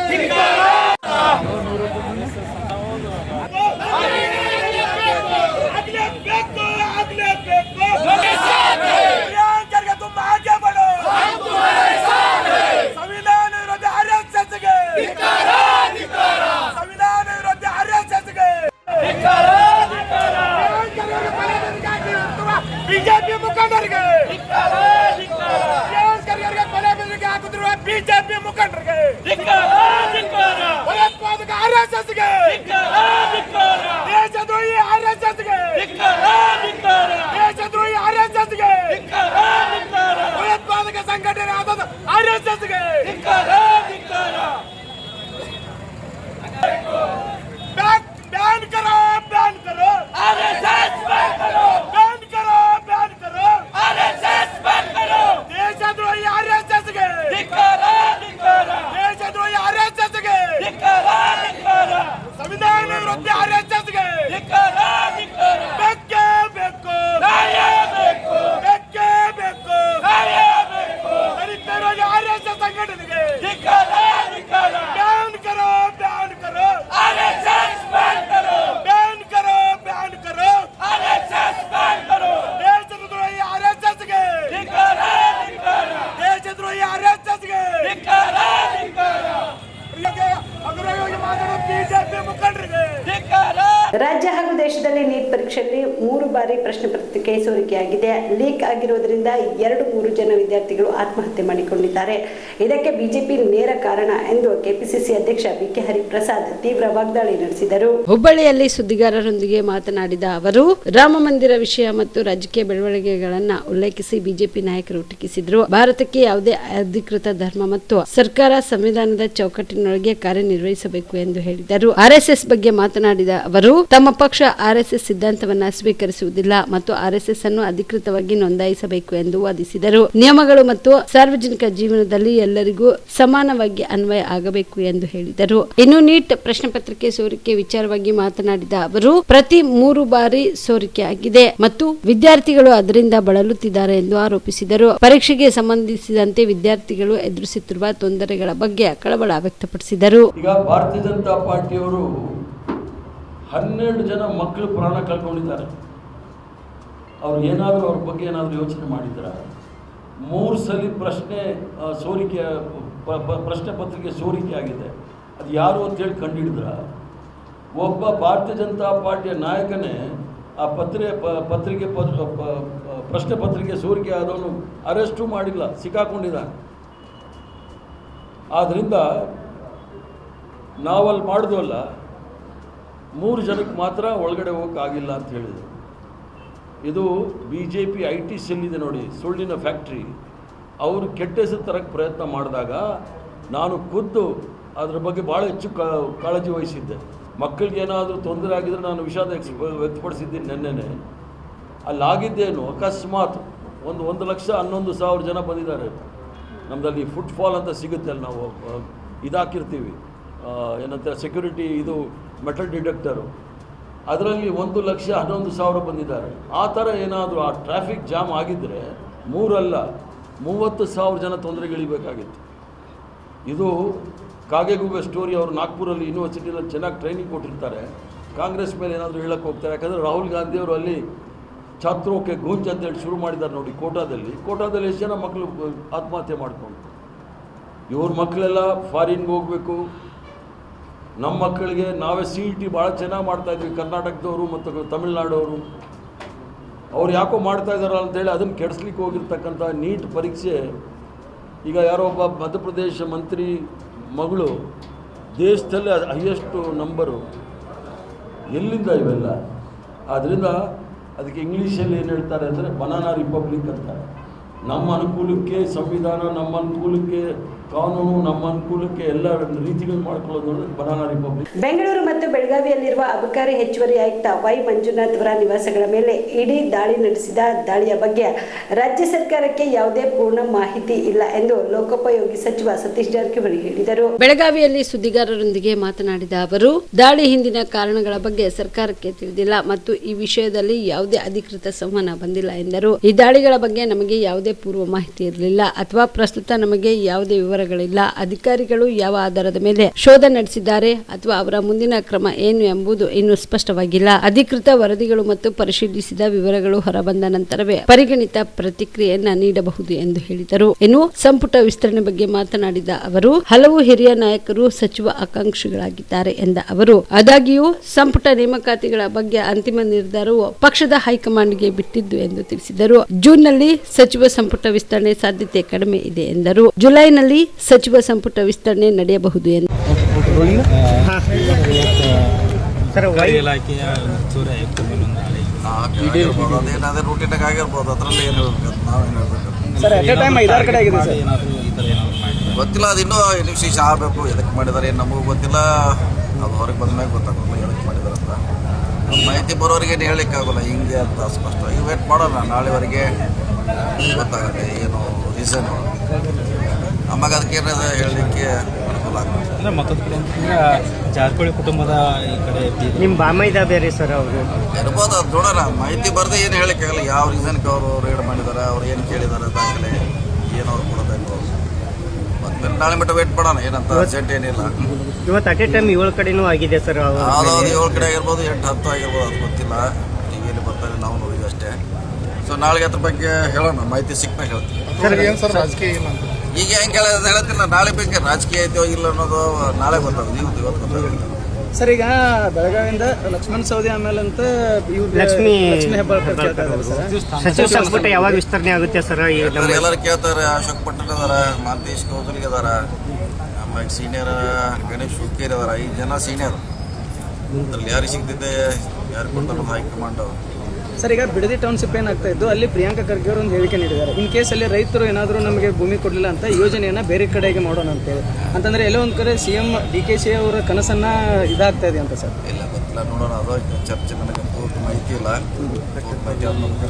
तुम आगे बढ़ो संविधान विरोधी आरएसएसಗೆ संविधान विरोधी आरएसएसಗೆ ಬಿಜೆಪಿ ಮುಖಂಡರಿಗೆ ಕೊಲೆ ಬೆದರಿಕೆ ಹಾಕುತ್ತಿರುವ ಬಿಜೆಪಿ ಮುಖಂಡರಿಗೆ ಭಯೋತ್ಪಾದಕ ಆರ್ಎಸ್ಎಸ್ಗೆ ದೇಶದ್ರೋಹಿ ಆರ್ಎಸ್ಎಸ್ಗೆ ದೇಶದ್ರೋಹಿ ಆರ್ಎಸ್ಎಸ್ಗೆ ಭಯೋತ್ಪಾದಕ ಸಂಘಟನೆ ಆದ ಆರ್ಎಸ್ಎಸ್ಗೆ बैन करो आरएसएस बैन करो आरएसएस बैन करो देशद्रोही आरएसएस ಗೆ देशद्रोही आरएसएस ಗೆ संविधान विरोधी आरएसएस ಗೆ बेके बेको बेके बेको दलितरोगी आरएसएस संघटನೆಗೆ बैन करो आरएसएस बैन करो आरएसएस बैन करो देशद्रोही आरएसएस ಗೆ देशद्रोही आरएसएस ಗೆ ಅಗ್ರವಾಗಿ ಮಾತಾಡೋ ಬಿಜೆಪಿ ಮುಖಂಡರಿಗೆ ರಾಜ್ಯ ಹಾಗೂ ದೇಶದಲ್ಲಿ ನೀಟ್ ಪರೀಕ್ಷೆಯಲ್ಲಿ 3 ಬಾರಿ ಪ್ರಶ್ನೆ ಪತ್ರಿಕೆ ಸೋರಿಕೆಯಾಗಿದೆ. ಲೀಕ್ ಆಗಿರುವುದರಿಂದ 2-3 ಜನ ವಿದ್ಯಾರ್ಥಿಗಳು ಆತ್ಮಹತ್ಯೆ ಮಾಡಿಕೊಂಡಿದ್ದಾರೆ. ಇದಕ್ಕೆ ಬಿಜೆಪಿ ನೇರ ಕಾರಣ ಎಂದು ಕೆಪಿಸಿಸಿ ಅಧ್ಯಕ್ಷ ಬಿಕೆ ಹರಿಪ್ರಸಾದ್ ತೀವ್ರ ವಾಗ್ದಾಳಿ ನಡೆಸಿದರು. ಹುಬ್ಬಳ್ಳಿಯಲ್ಲಿ ಸುದ್ದಿಗಾರರೊಂದಿಗೆ ಮಾತನಾಡಿದ ಅವರು, ರಾಮ ಮಂದಿರ ವಿಷಯ ಮತ್ತು ರಾಜಕೀಯ ಬೆಳವಣಿಗೆಗಳನ್ನು ಉಲ್ಲೇಖಿಸಿ ಬಿಜೆಪಿ ನಾಯಕರು ಟೀಕಿಸಿದರು. ಭಾರತಕ್ಕೆ ಯಾವುದೇ ಅಧಿಕೃತ ಧರ್ಮ ಮತ್ತು ಸರ್ಕಾರ ಸಂವಿಧಾನದ ಚೌಕಟ್ಟಿನೊಳಗೆ ಕಾರ್ಯನಿರ್ವಹಿಸಬೇಕು ಎಂದು ಹೇಳಿದರು. ಆರ್ಎಸ್ಎಸ್ ಬಗ್ಗೆ ಮಾತನಾಡಿದ ಅವರು, ತಮ್ಮ ಪಕ್ಷ ಆರ್ಎಸ್ಎಸ್ ಸಿದ್ಧಾಂತವನ್ನ ಸ್ವೀಕರಿಸುವುದಿಲ್ಲ ಮತ್ತು ಆರ್ಎಸ್ಎಸ್ ಅನ್ನು ಅಧಿಕೃತವಾಗಿ ನೋಂದಾಯಿಸಬೇಕು ಎಂದು ವಾದಿಸಿದರು. ನಿಯಮಗಳು ಮತ್ತು ಸಾರ್ವಜನಿಕ ಜೀವನದಲ್ಲಿ ಎಲ್ಲರಿಗೂ ಸಮಾನವಾಗಿ ಅನ್ವಯ ಆಗಬೇಕು ಎಂದು ಹೇಳಿದರು. ಇನ್ನು ನೀಟ್ ಪ್ರಶ್ನೆ ಪತ್ರಿಕೆ ಸೋರಿಕೆ ವಿಚಾರವಾಗಿ ಮಾತನಾಡಿದ ಅವರು, ಪ್ರತಿ 3 ಬಾರಿ ಸೋರಿಕೆ ಆಗಿದೆ ಮತ್ತು ವಿದ್ಯಾರ್ಥಿಗಳು ಅದರಿಂದ ಬಳಲುತ್ತಿದ್ದಾರೆ ಎಂದು ಆರೋಪಿಸಿದರು. ಪರೀಕ್ಷೆಗೆ ಸಂಬಂಧಿಸಿದಂತೆ ವಿದ್ಯಾರ್ಥಿಗಳು ಎದುರಿಸುತ್ತಿರುವ ತೊಂದರೆಗಳ ಬಗ್ಗೆ ಕಳವಳ ವ್ಯಕ್ತಪಡಿಸಿದರು. ಈಗ ಭಾರತೀಯ ಜನತಾ ಪಾರ್ಟಿಯವರು 12 ಜನ ಮಕ್ಕಳು ಪ್ರಾಣ ಕಳ್ಕೊಂಡಿದ್ದಾರೆ. ಅವ್ರು ಏನಾದರೂ ಅವ್ರ ಬಗ್ಗೆ ಏನಾದರೂ ಯೋಚನೆ ಮಾಡಿದ್ರ? 3 ಸಲ ಪ್ರಶ್ನೆ ಪತ್ರಿಕೆ ಸೋರಿಕೆ ಆಗಿದೆ. ಅದು ಯಾರು ಅಂತೇಳಿ ಕಂಡುಹಿಡಿದ್ರ? ಒಬ್ಬ ಭಾರತೀಯ ಜನತಾ ಪಾರ್ಟಿಯ ನಾಯಕನೇ ಆ ಪ್ರಶ್ನೆ ಪತ್ರಿಕೆ ಸೋರಿಕೆ ಆದವನು ಅರೆಸ್ಟು ಮಾಡಿಲ್ಲ, ಸಿಕ್ಕಾಕೊಂಡಿದ್ದಾನೆ. ಆದ್ದರಿಂದ ನಾವಲ್ಲಿ ಮಾಡಿದ್ವಲ್ಲ, 3 ಜನಕ್ಕೆ ಮಾತ್ರ ಒಳಗಡೆ ಹೋಗೋಕ್ಕಾಗಿಲ್ಲ ಅಂತ ಹೇಳಿದರು. ಇದು BJP IT ಸೆಲ್ ಇದೆ ನೋಡಿ, ಸುಳ್ಳಿನ ಫ್ಯಾಕ್ಟ್ರಿ. ಅವರು ಕೆಟ್ಟ ಹೆಸರು ತರಕ್ಕೆ ಪ್ರಯತ್ನ ಮಾಡಿದಾಗ ನಾನು ಖುದ್ದು ಅದ್ರ ಬಗ್ಗೆ ಭಾಳ ಹೆಚ್ಚು ಕಾಳಜಿ ವಹಿಸಿದ್ದೆ. ಮಕ್ಕಳಿಗೆ ಏನಾದರೂ ತೊಂದರೆ ಆಗಿದ್ರೆ ನಾನು ವಿಷಾದ ವ್ಯಕ್ತಪಡಿಸಿದ್ದೀನಿ. ನೆನ್ನೆನೆ ಅಲ್ಲಾಗಿದ್ದೇನು, ಅಕಸ್ಮಾತ್ 1,11,000 ಜನ ಬಂದಿದ್ದಾರೆ. ನಮ್ಮದಲ್ಲಿ ಫುಟ್ಫಾಲ್ ಅಂತ ಸಿಗುತ್ತೆ, ಅಲ್ಲಿ ನಾವು ಇದಾಕಿರ್ತೀವಿ, ಏನಂತ ಸೆಕ್ಯೂರಿಟಿ ಇದು ಮೆಟಲ್ ಡಿಟೆಕ್ಟರು, ಅದರಲ್ಲಿ 1,11,000 ಬಂದಿದ್ದಾರೆ. ಆ ಥರ ಏನಾದರೂ ಆ ಟ್ರಾಫಿಕ್ ಜಾಮ್ ಆಗಿದ್ದರೆ 3 ಅಲ್ಲ 30,000 ಜನ ತೊಂದರೆಗಳಿಬೇಕಾಗಿತ್ತು. ಇದು ಕಾಗೆಗೂಬೆ ಸ್ಟೋರಿ. ಅವರು ನಾಗ್ಪುರಲ್ಲಿ ಯೂನಿವರ್ಸಿಟಿಯಲ್ಲಿ ಚೆನ್ನಾಗಿ ಟ್ರೈನಿಂಗ್ ಕೊಟ್ಟಿರ್ತಾರೆ. ಕಾಂಗ್ರೆಸ್ ಮೇಲೆ ಏನಾದರೂ ಹೇಳಕ್ಕೆ ಹೋಗ್ತಾರೆ. ಯಾಕಂದರೆ ರಾಹುಲ್ ಗಾಂಧಿಯವರು ಅಲ್ಲಿ ಛಾತ್ರೋಕೆ ಗೂಂಜ್ ಅಂತೇಳಿ ಶುರು ಮಾಡಿದ್ದಾರೆ ನೋಡಿ ಕೋಟಾದಲ್ಲಿ ಎಷ್ಟು ಜನ ಮಕ್ಕಳು ಆತ್ಮಹತ್ಯೆ ಮಾಡ್ಕೊಂಡು. ಇವ್ರ ಮಕ್ಕಳೆಲ್ಲ ಫಾರಿನ್ಗೆ ಹೋಗಬೇಕು. ನಮ್ಮ ಮಕ್ಕಳಿಗೆ ನಾವೇ CET ಭಾಳ ಚೆನ್ನಾಗಿ ಮಾಡ್ತಾಯಿದ್ವಿ, ಕರ್ನಾಟಕದವರು ಮತ್ತು ತಮಿಳ್ನಾಡವರು. ಅವ್ರು ಯಾಕೋ ಮಾಡ್ತಾ ಇದ್ದಾರಲ್ಲ ಅಂತೇಳಿ ಅದನ್ನು ಕೆಡಿಸ್ಲಿಕ್ಕೆ ಹೋಗಿರ್ತಕ್ಕಂಥ ನೀಟ್ ಪರೀಕ್ಷೆ. ಈಗ ಯಾರೋ ಒಬ್ಬ ಮಧ್ಯಪ್ರದೇಶ ಮಂತ್ರಿ ಮಗಳು ದೇಶದಲ್ಲೇ ಹೈಯೆಸ್ಟು ನಂಬರು. ಎಲ್ಲಿಂದ ಇವೆಲ್ಲ? ಆದ್ದರಿಂದ ಅದಕ್ಕೆ ಇಂಗ್ಲೀಷಲ್ಲಿ ಏನು ಹೇಳ್ತಾರೆ ಅಂದರೆ ಬನಾನಾ ರಿಪಬ್ಲಿಕ್ ಅಂತ. ನಮ್ಮ ಅನುಕೂಲಕ್ಕೆ ಸಂವಿಧಾನ, ನಮ್ಮ ಅನುಕೂಲಕ್ಕೆ ಕಾನೂನು ನಮ್ಮ ಅನುಕೂಲಕ್ಕೆ ಎಲ್ಲ ರೀತಿಗಳು ಮಾಡ್ಕೊಳ್ಳೋದು ನೋಡಿದ್ರೆ ಬನಾನಾ ರಿಪಬ್ಲಿಕ್. ಬೆಂಗಳೂರು ಮತ್ತು ಬೆಳಗಾವಿಯಲ್ಲಿರುವ ಅಬಕಾರಿ ಹೆಚ್ಚುವರಿ ಆಯುಕ್ತ ವೈ ಮಂಜುನಾಥ್ ಅವರ ನಿವಾಸಗಳ ಮೇಲೆ ಇಡೀ ದಾಳಿ ನಡೆಸಿದ ದಾಳಿಯ ಬಗ್ಗೆ ರಾಜ್ಯ ಸರ್ಕಾರಕ್ಕೆ ಯಾವುದೇ ಪೂರ್ಣ ಮಾಹಿತಿ ಇಲ್ಲ ಎಂದು ಲೋಕೋಪಯೋಗಿ ಸಚಿವ ಸತೀಶ್ ಜಾರಕಿಹೊಳಿ ಹೇಳಿದರು. ಬೆಳಗಾವಿಯಲ್ಲಿ ಸುದ್ದಿಗಾರರೊಂದಿಗೆ ಮಾತನಾಡಿದ ಅವರು, ದಾಳಿ ಹಿಂದಿನ ಕಾರಣಗಳ ಬಗ್ಗೆ ಸರ್ಕಾರಕ್ಕೆ ತಿಳಿದಿಲ್ಲ ಮತ್ತು ಈ ವಿಷಯದಲ್ಲಿ ಯಾವುದೇ ಅಧಿಕೃತ ಸಂವಹನ ಬಂದಿಲ್ಲ ಎಂದರು. ಈ ದಾಳಿಗಳ ಬಗ್ಗೆ ನಮಗೆ ಯಾವುದೇ ಪೂರ್ವ ಮಾಹಿತಿ ಇರಲಿಲ್ಲ ಅಥವಾ ಪ್ರಸ್ತುತ ನಮಗೆ ಯಾವುದೇ ವಿವರಗಳಿಲ್ಲ. ಅಧಿಕಾರಿಗಳು ಯಾವ ಆಧಾರದ ಮೇಲೆ ಶೋಧ ನಡೆಸಿದ್ದಾರೆ ಅಥವಾ ಅವರ ಮುಂದಿನ ಕ್ರಮ ಏನು ಎಂಬುದು ಇನ್ನೂ ಸ್ಪಷ್ಟವಾಗಿಲ್ಲ. ಅಧಿಕೃತ ವರದಿಗಳು ಮತ್ತು ಪರಿಶೀಲಿಸಿದ ವಿವರಗಳು ಹೊರಬಂದ ನಂತರವೇ ಪರಿಗಣಿತ ಪ್ರತಿಕ್ರಿಯೆಯನ್ನ ನೀಡಬಹುದು ಎಂದು ಹೇಳಿದರು. ಇನ್ನು ಸಂಪುಟ ವಿಸ್ತರಣೆ ಬಗ್ಗೆ ಮಾತನಾಡಿದ ಅವರು, ಹಲವು ಹಿರಿಯ ನಾಯಕರು ಸಚಿವ ಆಕಾಂಕ್ಷಿಗಳಾಗಿದ್ದಾರೆ ಎಂದ ಅವರು, ಆದಾಗ್ಯೂ ಸಂಪುಟ ನೇಮಕಾತಿಗಳ ಬಗ್ಗೆ ಅಂತಿಮ ನಿರ್ಧಾರವು ಪಕ್ಷದ ಹೈಕಮಾಂಡ್ಗೆ ಬಿಟ್ಟಿದ್ದು ಎಂದು ತಿಳಿಸಿದರು. ಜೂನ್ನಲ್ಲಿ ಸಚಿವ ಸಂಪುಟ ವಿಸ್ತರಣೆ ಸಾಧ್ಯತೆ ಕಡಿಮೆ ಇದೆ ಎಂದರು. ಜುಲೈನಲ್ಲಿ ಸಚಿವ ಸಂಪುಟ ವಿಸ್ತರಣೆ ನಡೆಯಬಹುದು ಎಂದು ಗೊತ್ತಿಲ್ಲ. ಅದು ಇನ್ನೂ ಇನ್ವೆಸ್ಟಿಗೇಷನ್ ಆಗಬೇಕು. ಎದಕ್ಕೆ ಮಾಡಿದ್ದಾರೆ ಏನು ನಮಗೂ ಗೊತ್ತಿಲ್ಲ. ಅದು ಹೊರಗೆ ಬಂದ್ಮೇಲೆ ಗೊತ್ತಾಗಲ್ಲ ಎದಕ್ಕೆ ಮಾಡಿದ್ದಾರೆ ಅಂತ. ಮಾಹಿತಿ ಬರೋರಿಗೆ ಏನು ಹೇಳಲಿಕ್ಕಾಗಲ್ಲ ಹಿಂಗೆ ಅಂತ ಸ್ಪಷ್ಟವಾಗಿ ವೇಟ್ ಮಾಡೋಣ. ನಾಳೆವರೆಗೆ ಗೊತ್ತಾಗುತ್ತೆ ಏನು ರೀಸನ್. ಆವಾಗ ಅದಕ್ಕೆ ಏನಾದ ಹೇಳಲಿಕ್ಕೆ ಅನುಕೂಲ ಆಗುತ್ತೆ. ಅಂದರೆ ಮತ್ತೊಂದು ಕಡೆ ಜಾರಕಿಹೊಳಿ ಕುಟುಂಬದ ಈ ಕಡೆ ನಿಮ್ಮ ಬಾಮೈದ ಬೇರೆ ಸರ್ ಅವರು ಇರ್ಬೋದು. ಅದು ನೋಡೋಣ. ಮಾಹಿತಿ ಬರದೆ ಏನು ಹೇಳಲಿಕ್ಕಾಗಲ್ಲ. ಯಾವ ರೀಸನ್ಗೆ ಅವರು ರೇಡ್ ಮಾಡಿದ್ದಾರೆ, ಅವ್ರು ಏನು ಕೇಳಿದ್ದಾರೆ ದಾಖಲೆ ಏನು ಅವ್ರು ಕೊಡಬೇಕು. ಮತ್ತೆ ನಾಳೆ ಮಟ್ಟ ವೇಟ್ ಮಾಡೋಣ. ಏನಂತ ಅರ್ಜೆಂಟ್ ಏನಿಲ್ಲ. ಇವತ್ತು ಅಟ್ ಎ ಟೈಮ್ 7 ಕಡೆನೂ ಆಗಿದೆ ಸರ್. ಯಾವ್ದಾದ್ರು 7 ಕಡೆ ಆಗಿರ್ಬೋದು, 8-10 ಆಗಿರ್ಬೋದು, ಅದು ಗೊತ್ತಿಲ್ಲ. ಟಿವಿಯಲ್ಲಿ ಬರ್ತಾರೆ, ನಾವು ನೋಡಿದ್ವಿ ಅಷ್ಟೇ. ಸೊ ನಾಳೆಗೆ ಅದ್ರ ಬಗ್ಗೆ ಹೇಳೋಣ. ಮಾಹಿತಿ ಸಿಕ್ಕಾಗ ಹೇಳ್ತೀವಿ. ಈಗ ಹೆಂಗೆ ಹೇಳ್ತಿಲ್ಲ. ನಾಳೆ ಬೇಕು ರಾಜಕೀಯ ಐತೋ ಇಲ್ಲ ಅನ್ನೋದು ನಾಳೆ ಗೊತ್ತಾಗುತ್ತೆ. ಇವತ್ತು ಗೊತ್ತಾಗುತ್ತೆ ಸರ್. ಈಗ ಬೆಳಗಾವಿಯಿಂದ ಲಕ್ಷ್ಮಣ್ ಸವದಿ ಆಮೇಲೆ ಅಂತ ಲಕ್ಷ್ಮೀ ಹೆಬ್ಬಾಳ್ಕರ್ ಸಚಿವ ಸಂಪುಟ ಯಾವಾಗ ವಿಸ್ತರಣೆ ಆಗುತ್ತೆ ಸರ್? ಎಲ್ಲರೂ ಕೇಳ್ತಾರೆ. ಅಶೋಕ್ ಪಟ್ಟಣ ಅದಾರ, ಮಾಂತೇಶ್ ಕೌದಲಿಗೆ ಅದಾರ, ಆಮೇಲೆ ಸೀನಿಯರ್ ಗಣೇಶ್ ಹುಕ್ಕೇರಿ ಅದಾರ. 5 ಜನ ಸೀನಿಯರ್. ಅದ್ರಲ್ಲಿ ಯಾರಿಗೆ ಸಿಗ್ತಿದ್ದೆ, ಯಾರು ಕೊಡ್ತಾರೆ ಹೈಕಮಾಂಡ್. ಸರ್, ಈಗ ಬಿಡದಿ ಟೌನ್ಶಿಪ್ ಏನಾಗ್ತಾ ಇದ್ದು ಅಲ್ಲಿ ಪ್ರಿಯಾಂಕಾ ಖರ್ಗೆ ಅವರು ಒಂದು ಹೇಳಿಕೆ ನೀಡಿದ್ದಾರೆ. ಇನ್ ಕೇಸ್ ಅಲ್ಲಿ ರೈತರು ಏನಾದರೂ ನಮಗೆ ಭೂಮಿ ಕೊಡಲಿಲ್ಲ ಅಂತ ಯೋಜನೆಯನ್ನು ಬೇರೆ ಕಡೆಗೆ ಮಾಡೋಣ ಅಂತೇಳಿ. ಅಂತಂದ್ರೆ ಎಲ್ಲೋ ಒಂದು ಕಡೆ CM DKC ಅವರ ಕನಸನ್ನ ಇದಾಗ್ತಾ ಇದೆ ಅಂತ ಸರ್. ಇಲ್ಲ, ಗೊತ್ತಿಲ್ಲ, ನೋಡೋಣ. ಅದು ಚರ್ಚೆ ನನಗೆ ಪೂರ್ತಿ ಮಾಹಿತಿ ಇಲ್ಲ. ಮಾಹಿತಿ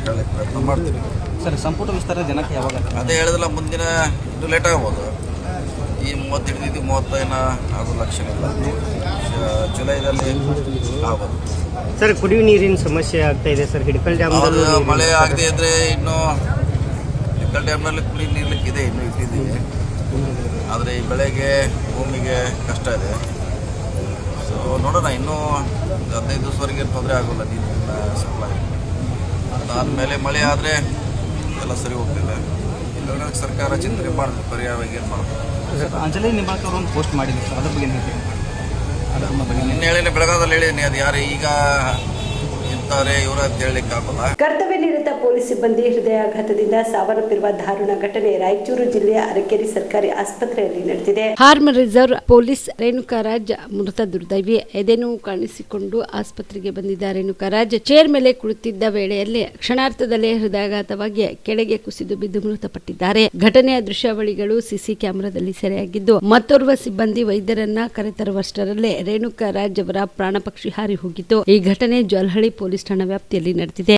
ಕೇಳಲಿಕ್ಕೆ ಪ್ರಯತ್ನ ಮಾಡ್ತೀವಿ ಸರ್. ಸಂಪುಟ ವಿಸ್ತಾರ ಜನಕ್ಕೆ ಯಾವಾಗ? ಅದೇ ಹೇಳಿದಿಲ್ಲ, ಮುಂದಿನ ಇನ್ನೂ ಲೇಟ್ ಆಗ್ಬೋದು. ಈ 30 ಹಿಡಿದಿದ್ದು 30 ಆಗೋ ಲಕ್ಷಣ ಇಲ್ಲ. ಜುಲೈದಲ್ಲಿ ಆಗ್ಬೋದು ಸರ್. ಕುಡಿಯುವ ನೀರಿನ ಸಮಸ್ಯೆ ಆಗ್ತಾ ಇದೆ ಸರ್. ಹಿಡಕಲ್ ಡ್ಯಾಮ್ ಮಳೆ ಆಗದೆ ಇದ್ರೆ ಇನ್ನೂ ಹಿಡಕಲ್ ಡ್ಯಾಮ್ನಲ್ಲಿ ಕುಡಿಯುವ ನೀರ್ಲಿಕ್ಕಿದೆ, ಇನ್ನೂ ಇಟ್ಟಿದ್ದೀವಿ. ಆದರೆ ಈ ಬೆಳೆಗೆ ಭೂಮಿಗೆ ಕಷ್ಟ ಇದೆ. ಸೊ ನೋಡೋಣ. ಇನ್ನೂ 15 ದಿವಸವರೆಗೆ ತೊಂದರೆ ಆಗೋಲ್ಲ ನೀರಿನ ಸಪ್ಲೈ. ಅದಾದಮೇಲೆ ಮಳೆ ಆದರೆ ಎಲ್ಲ ಸರಿ ಹೋಗ್ತಿದೆ. ಇಲ್ಲ ಸರ್ಕಾರ ಚಿಂತನೆ ಮಾಡಿದೆ ಪರ್ಯಾಯವಾಗಿ ಏನು ಮಾಡೋದು. ಅಂಜಲಿ ನಿಂಬಾಳ್ಕರ್ ಒಂದು ಪೋಸ್ಟ್ ಮಾಡಿದ್ರು ಸರ್, ಅದ್ರ ಬಗ್ಗೆ ಹೇಳ್ತೀನಿ. ನಿನ್ನೆ ಹೇಳಿನಿ, ಬೆಳಗಾವದಲ್ಲಿ ಹೇಳಿದ್ದೀನಿ. ಅದು ಯಾರು ಈಗ ಇಂಥವ್ರೆ ಇವರು ಅಂತ ಹೇಳಲಿಕ್ಕೆ ಆಗೋಲ್ಲ. ಕರ್ತವ್ಯ ನಿರತ ಪೊಲೀಸ್ ಸಿಬ್ಬಂದಿ ಹೃದಯಾಘಾತದಿಂದ ಸಾವನ್ನಪ್ಪಿರುವ ದಾರುಣ ಘಟನೆ ರಾಯಚೂರು ಜಿಲ್ಲೆಯ ಅರಕೆರೆ ಸರ್ಕಾರಿ ಆಸ್ಪತ್ರೆಯಲ್ಲಿ ನಡೆದಿದೆ. ಹಾರ್ಮ್ ರಿಸರ್ವ್ ಪೊಲೀಸ್ ರೇಣುಕಾರಾಜ್ ಮೃತ ದುರ್ದೈವಿ. ಎದೆನೋವು ಕಾಣಿಸಿಕೊಂಡು ಆಸ್ಪತ್ರೆಗೆ ಬಂದಿದ್ದ ರೇಣುಕಾರಾಜ್ ಚೇರ್ ಮೇಲೆ ಕುಳಿತಿದ್ದ ವೇಳೆಯಲ್ಲಿ ಕ್ಷಣಾರ್ಥದಲ್ಲೇ ಹೃದಯಾಘಾತವಾಗಿ ಕೆಳಗೆ ಕುಸಿದು ಬಿದ್ದು ಮೃತಪಟ್ಟಿದ್ದಾರೆ. ಘಟನೆಯ ದೃಶ್ಯಾವಳಿಗಳು ಸಿಸಿ ಕ್ಯಾಮೆರಾದಲ್ಲಿ ಸೆರೆಯಾಗಿದ್ದು, ಮತ್ತೋರ್ವ ಸಿಬ್ಬಂದಿ ವೈದ್ಯರನ್ನ ಕರೆತರುವಷ್ಟರಲ್ಲೇ ರೇಣುಕಾರಾಜ್ ಅವರ ಪ್ರಾಣಪಕ್ಷಿ ಹಾರಿ ಹೋಗಿತ್ತು. ಈ ಘಟನೆ ಜೋಲ್ಹಳ್ಳಿ ಪೊಲೀಸ್ ಠಾಣಾ ವ್ಯಾಪ್ತಿಯಲ್ಲಿ ನಡೆದಿದೆ.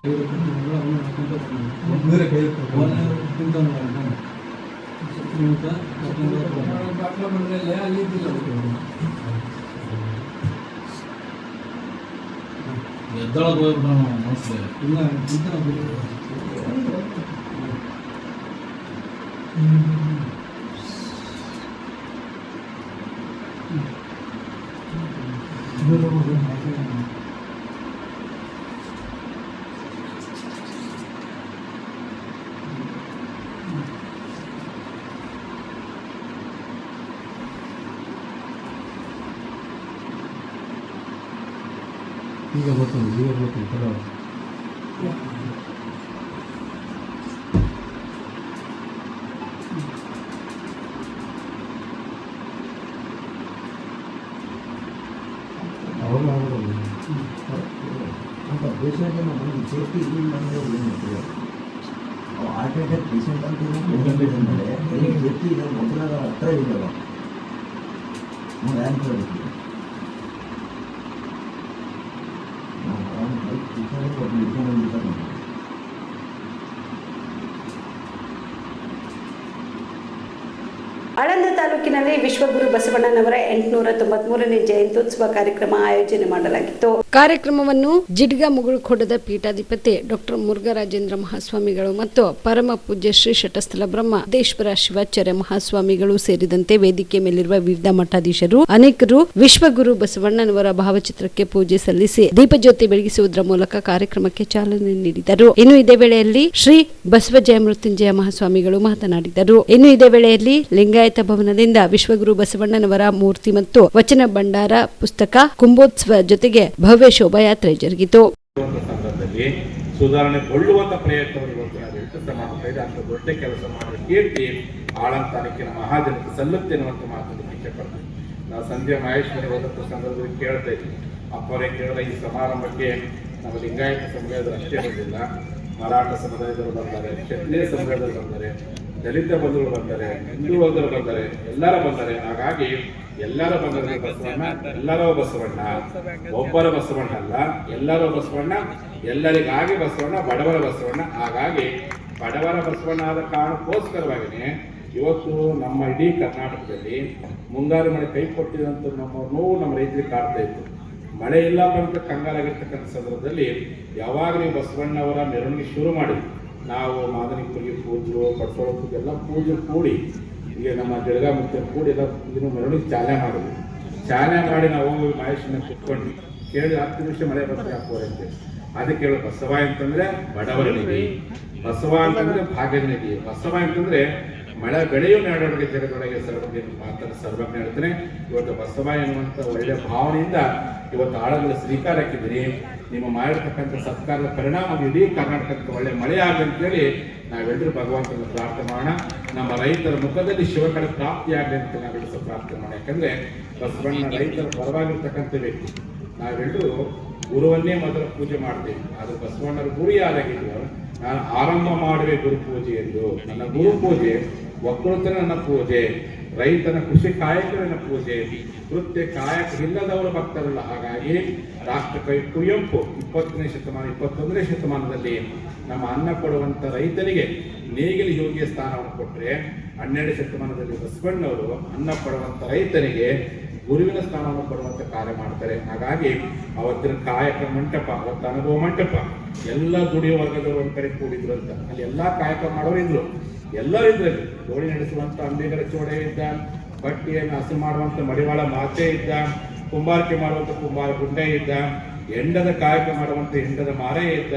ಈಗ ಬರ್ತೀನಿ ತಡ. ಅವಾಗ ಅಂತ ದೇಶಕ್ಕೆ ಸೇಫ್ಟಿ ಇಲ್ಲ. ಆಲ್ಟರ್ನೇಟ್ ಪೇಷಂಟ್ ಅಂತ ಪ್ರೆಸೆಂಟೇಷನ್ ಮೇಲೆ ಈ ವ್ಯಕ್ತಿ ಇದನ್ನು ಮೊದಲ ಹತ್ರ ಇದ್ದವ ನಾವು ರ್ಯಾಂಕ್ ಮಾಡಬೇಕು ನಾವು ಆರಾಮ್ ಇಟ್ಕೊಂಡು ಆಳಂದ ತಾಲೂಕಿನಲ್ಲಿ ವಿಶ್ವಗುರು ಬಸವಣ್ಣನವರ 893ನೇ ಜಯಂತ್ಯೋತ್ಸವ ಕಾರ್ಯಕ್ರಮ ಆಯೋಜನೆ ಮಾಡಲಾಗಿತ್ತು. ಕಾರ್ಯಕ್ರಮವನ್ನು ಜಿಡ್ಗ ಮುಗುಳುಖೋಡದ ಪೀಠಾಧಿಪತಿ ಡಾಕ್ಟರ್ ಮುರುಘರಾಜೇಂದ್ರ ಮಹಾಸ್ವಾಮಿಗಳು ಮತ್ತು ಪರಮ ಪೂಜ್ಯ ಶ್ರೀ ಶಟಸ್ಥಲ ಬ್ರಹ್ಮದೇಶ್ವರ ಶಿವಾಚಾರ್ಯ ಮಹಾಸ್ವಾಮಿಗಳು ಸೇರಿದಂತೆ ವೇದಿಕೆ ಮೇಲಿರುವ ವಿವಿಧ ಮಠಾಧೀಶರು ಅನೇಕರು ವಿಶ್ವಗುರು ಬಸವಣ್ಣನವರ ಭಾವಚಿತ್ರಕ್ಕೆ ಪೂಜೆ ಸಲ್ಲಿಸಿ ದೀಪಜ್ಯೋತಿ ಬೆಳಗಿಸುವುದರ ಮೂಲಕ ಕಾರ್ಯಕ್ರಮಕ್ಕೆ ಚಾಲನೆ ನೀಡಿದರು. ಇನ್ನು ಇದೇ ವೇಳೆಯಲ್ಲಿ ಶ್ರೀ ಬಸವಜಯ ಮೃತ್ಯುಂಜಯ ಮಹಾಸ್ವಾಮಿಗಳು ಮಾತನಾಡಿದರು. ಇನ್ನು ಇದೇ ವೇಳೆಯಲ್ಲಿ ಲಿಂಗಾಯತ ಭವನದಿಂದ ವಿಶ್ವಗುರು ಬಸವಣ್ಣನವರ ಮೂರ್ತಿ ಮತ್ತು ವಚನ ಭಂಡಾರ ಪುಸ್ತಕ ಕುಂಭೋತ್ಸವ ಜೊತೆಗೆ ಭವ್ಯ ಶೋಭಾಯಾತ್ರೆ ಜರುಗಿತು. ಸಂದರ್ಭದಲ್ಲಿ ಸುಧಾರಣೆಗೊಳ್ಳುವಂತ ಪ್ರಯತ್ನವನ್ನು ಇವತ್ತು ನಾವು ಎಷ್ಟು ಸಮಾನ ಅಂತ ದೊಡ್ಡ ಕೆಲಸ ಮಾಡುವ ಕೀರ್ತಿ ಆಳಂದ ತಾಲೂಕಿನ ಮಹಾಜನಕ್ಕೆ ಸಲ್ಲುತ್ತೆ ಅನ್ನುವಂಥ ಮಾತನ್ನು ಇಷ್ಟಪಡ್ತೀವಿ. ನಾವು ಸಂಧ್ಯಾ ಮಹೇಶ್ವರಿ ಹೋದಂಥ ಸಂದರ್ಭದಲ್ಲಿ ಕೇಳ್ತಾ ಇದ್ವಿ, ಅಪ್ಪರೇ ಕೇಳಿದ ಈ ಸಮಾರಂಭಕ್ಕೆ ನಮ್ಮ ಲಿಂಗಾಯತ ಸಮುದಾಯದವರು ಅಷ್ಟೇ ಬಂದಿಲ್ಲ, ಮರಾಠ ಸಮುದಾಯದವರು ಬರ್ತಾರೆ, ಕ್ಷತ್ರಿಯ ಸಮುದಾಯದವರು ಬರ್ತಾರೆ, ದಲಿತ ಬಂಧುಗಳು ಬರ್ತಾರೆ, ಹಿಂದೂ ಬಂಧುಗಳು ಬರ್ತಾರೆ, ಎಲ್ಲರೂ ಬಂದರೆ. ಹಾಗಾಗಿ ಎಲ್ಲರೂ ಬಂದರೆ ಬಸವಣ್ಣ ಎಲ್ಲರೂ ಬಸವಣ್ಣ, ಒಬ್ಬರ ಬಸವಣ್ಣ ಅಲ್ಲ, ಎಲ್ಲರೂ ಬಸವಣ್ಣ, ಎಲ್ಲರಿಗಾಗಿ ಬಸವಣ್ಣ, ಬಡವರ ಬಸವಣ್ಣ. ಹಾಗಾಗಿ ಬಡವರ ಬಸವಣ್ಣ ಆದ ಕಾರಣಕ್ಕೋಸ್ಕರವಾಗಿಯೇ ಇವತ್ತು ನಮ್ಮ ಇಡೀ ಕರ್ನಾಟಕದಲ್ಲಿ ಮುಂಗಾರು ಮಳೆ ಕೈ ಕೊಟ್ಟಿದಂಥ ನಮ್ಮ ನೋವು ನಮ್ಮ ರೈತರಿಗೆ ಕಾಡ್ತಾ ಇತ್ತು. ಮಳೆ ಇಲ್ಲ ಅಂತ ಕಂಗಾಲಾಗಿರ್ತಕ್ಕಂಥ ಸಂದರ್ಭದಲ್ಲಿ ಯಾವಾಗ ನೀವು ಬಸವಣ್ಣವರ ಮೆರವಣಿಗೆ ಶುರು ಮಾಡಿದ್ವಿ, ನಾವು ಮಾದನಿಕರಿಗೆ ಪೂಜರು ಪಡ್ಕೊಳ್ಳೋದು ಎಲ್ಲ ಪೂಜೆ ಕೂಡಿ ಈಗ ನಮ್ಮ ಜಳಗ ಮುಖ್ಯ ಕೂಡಿ ಎಲ್ಲ ಇದನ್ನು ಮೆರವಣಿಗೆ ಚಾಲನೆ ಮಾಡಿದ್ವಿ. ಚಾಲನೆ ಮಾಡಿ ನಾವು ಮಹೇಶನ್ನ ಕುತ್ಕೊಂಡು ಕೇಳಿ 10 ನಿಮಿಷ ಮಳೆ ಬರ್ತದೆ ಹಾಕೋರೆ ಅಂತ. ಅದಕ್ಕೆ ಹೇಳೋ ಬಸವ ಅಂತಂದ್ರೆ ಬಡವರಿಗೆ, ಬಸವ ಅಂತಂದ್ರೆ ಭಾಗ್ಯನಿಧಿ, ಬಸವ ಅಂತಂದ್ರೆ ಮಳೆ ಬೆಳೆಯೋ ನಾಡೊಳಗೆ ಜಗದೊಳಗೆ ಸರ್ವಜ್ಞ ಮಾತನ್ನು ಸರ್ವಜ್ಞ ಹೇಳ್ತಾನೆ. ಇವತ್ತು ಬಸವ ಎನ್ನುವಂಥ ಒಳ್ಳೆಯ ಭಾವನೆಯಿಂದ ಇವತ್ತು ಆಳಗಳ ಶ್ರೀಕಾರ ಹಾಕಿದ್ದೀರಿ. ನಿಮ್ಮ ಮಾಡಿರ್ತಕ್ಕಂಥ ಸತ್ಕಾರದ ಪರಿಣಾಮ ಇಡೀ ಕರ್ನಾಟಕಕ್ಕೆ ಒಳ್ಳೆ ಮಳೆ ಆಗಲಿ ಅಂತೇಳಿ ನಾವೆಲ್ಲರೂ ಭಗವಂತನ ಪ್ರಾರ್ಥನೆ ಮಾಡೋಣ. ನಮ್ಮ ರೈತರ ಮುಖದಲ್ಲಿ ಶಿವಕಳ ಪ್ರಾಪ್ತಿಯಾಗಲಿ ಅಂತ ನಾವೆಲ್ಲರೂ ಪ್ರಾರ್ಥನೆ ಮಾಡೋಣ. ಯಾಕಂದ್ರೆ ಬಸವಣ್ಣ ರೈತರ ಪರವಾಗಿರ್ತಕ್ಕಂಥ ವ್ಯಕ್ತಿ. ನಾವೆಲ್ಲರೂ ಗುರುವನ್ನೇ ಮೊದಲು ಪೂಜೆ ಮಾಡ್ತೀವಿ. ಆದ್ರೆ ಬಸವಣ್ಣರ ಗುರು ಯಾರಾಗಿದ್ರು, ನಾನು ಆರಂಭ ಮಾಡುವೆ ಗುರು ಪೂಜೆ ಎಂದು. ನನ್ನ ಗುರು ಪೂಜೆ ಒಕ್ಕಲುತನ ನನ್ನ ಪೂಜೆ, ರೈತನ ಕೃಷಿ ಕಾಯಕನ ಪೂಜೆ, ಕೃತ್ಯ ಕಾಯಕ ಇಲ್ಲದವರು ಭಕ್ತರಲ್ಲ. ಹಾಗಾಗಿ ರಾಷ್ಟ್ರಕವಿ ಕುವೆಂಪು 20ನೇ ಶತಮಾನ 21ನೇ ಶತಮಾನದಲ್ಲಿ ನಮ್ಮ ಅನ್ನ ಕೊಡುವಂಥ ರೈತರಿಗೆ ನೇಗಿಲು ಯೋಗಿಯ ಸ್ಥಾನವನ್ನು ಕೊಟ್ಟರೆ, 12ನೇ ಶತಮಾನದಲ್ಲಿ ಬಸವಣ್ಣವರು ಅನ್ನ ಕೊಡುವಂಥ ರೈತರಿಗೆ ಗುರುವಿನ ಸ್ಥಾನವನ್ನು ಕೊಡುವಂಥ ಕಾರ್ಯ ಮಾಡ್ತಾರೆ. ಹಾಗಾಗಿ ಅವತ್ತಿನ ಕಾಯಕ ಮಂಟಪ, ಅವತ್ತ ಅನುಭವ ಮಂಟಪ, ಎಲ್ಲ ದುಡಿಯೋ ವರ್ಗದವರು ಒಂದು ಕಡೆ ಕೂಡಿದ್ರು ಅಂತ. ಅಲ್ಲಿ ಎಲ್ಲ ಕಾಯಕ ಮಾಡೋರು ಇದ್ರು, ಎಲ್ಲರೂ ಇದ್ರಲ್ಲಿ. ದೋಣಿ ನಡೆಸುವಂಥ ಅಂಬಿಗರ ಚೋಡೆ ಇದ್ದ, ಬಟ್ಟೆಯನ್ನು ಹಸು ಮಾಡುವಂಥ ಮಡಿವಾಳ ಮಾತೆ ಇದ್ದ, ಕುಂಬಾರಿಕೆ ಮಾಡುವಂಥ ಕುಂಬಾರ ಗುಂಡೆ ಇದ್ದ, ಎಂಡದ ಕಾಯಕ ಮಾಡುವಂಥ ಎಂಡದ ಮಾರೇ ಇದ್ದ,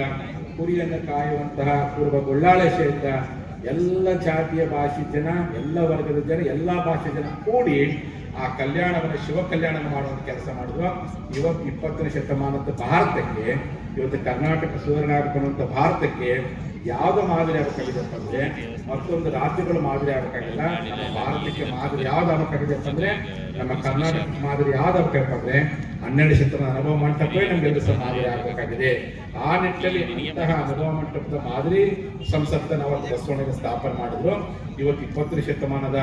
ಕುರಿಯನ್ನು ಕಾಯುವಂತಹ ಪೂರ್ವ ಗೊಳ್ಳಾಳೇಶ ಇದ್ದ. ಎಲ್ಲ ಜಾತಿಯ ಭಾಷೆ ಜನ, ಎಲ್ಲ ವರ್ಗದ ಜನ, ಎಲ್ಲ ಭಾಷೆ ಜನ ಕೂಡಿ ಆ ಕಲ್ಯಾಣವನ್ನು ಶಿವ ಕಲ್ಯಾಣ ಮಾಡುವಂಥ ಕೆಲಸ ಮಾಡಿದ್ರು. ಇವತ್ತು 20ನೇ ಶತಮಾನದ ಭಾರತಕ್ಕೆ, ಇವತ್ತು ಕರ್ನಾಟಕ ಸುಧಾರಣೆ ಆಗಬೇಕನ್ನುವಂಥ ಭಾರತಕ್ಕೆ ಯಾವುದು ಮಾದರಿ ಆಗಬೇಕಾಗಿದೆಪ್ಪ ಅಂದ್ರೆ, ಮತ್ತೊಂದು ರಾಜ್ಯಗಳು ಮಾದರಿ ಆಗಬೇಕಾಗಿಲ್ಲ. ನಮ್ಮ ಭಾರತಕ್ಕೆ ಮಾದರಿ ಯಾವ್ದು ಆಗಬೇಕಾಗಿದೆಪ್ಪ ಅಂದ್ರೆ, ನಮ್ಮ ಕರ್ನಾಟಕ ಮಾದರಿ ಯಾವ್ದು ಆಗಬೇಕಪ್ಪ ಅಂದ್ರೆ 12ನೇ ಶತಮಾನದ ಅನುಭವ ಮಂಟಪವೇ ನಮ್ಗೆಲ್ಲರೂ ಸಹ ಮಾದರಿ ಆಗಬೇಕಾಗಿದೆ. ಆ ನಿಟ್ಟಿನಲ್ಲಿ ಇಂತಹ ಅನುಭವ ಮಂಟಪದ ಮಾದರಿ ಸಂಸತ್ತನ್ನು ಅವತ್ತು ಬಸವಣ್ಣಗೆ ಸ್ಥಾಪನೆ ಮಾಡಿದ್ರು. ಇವತ್ತು 20ನೇ ಶತಮಾನದ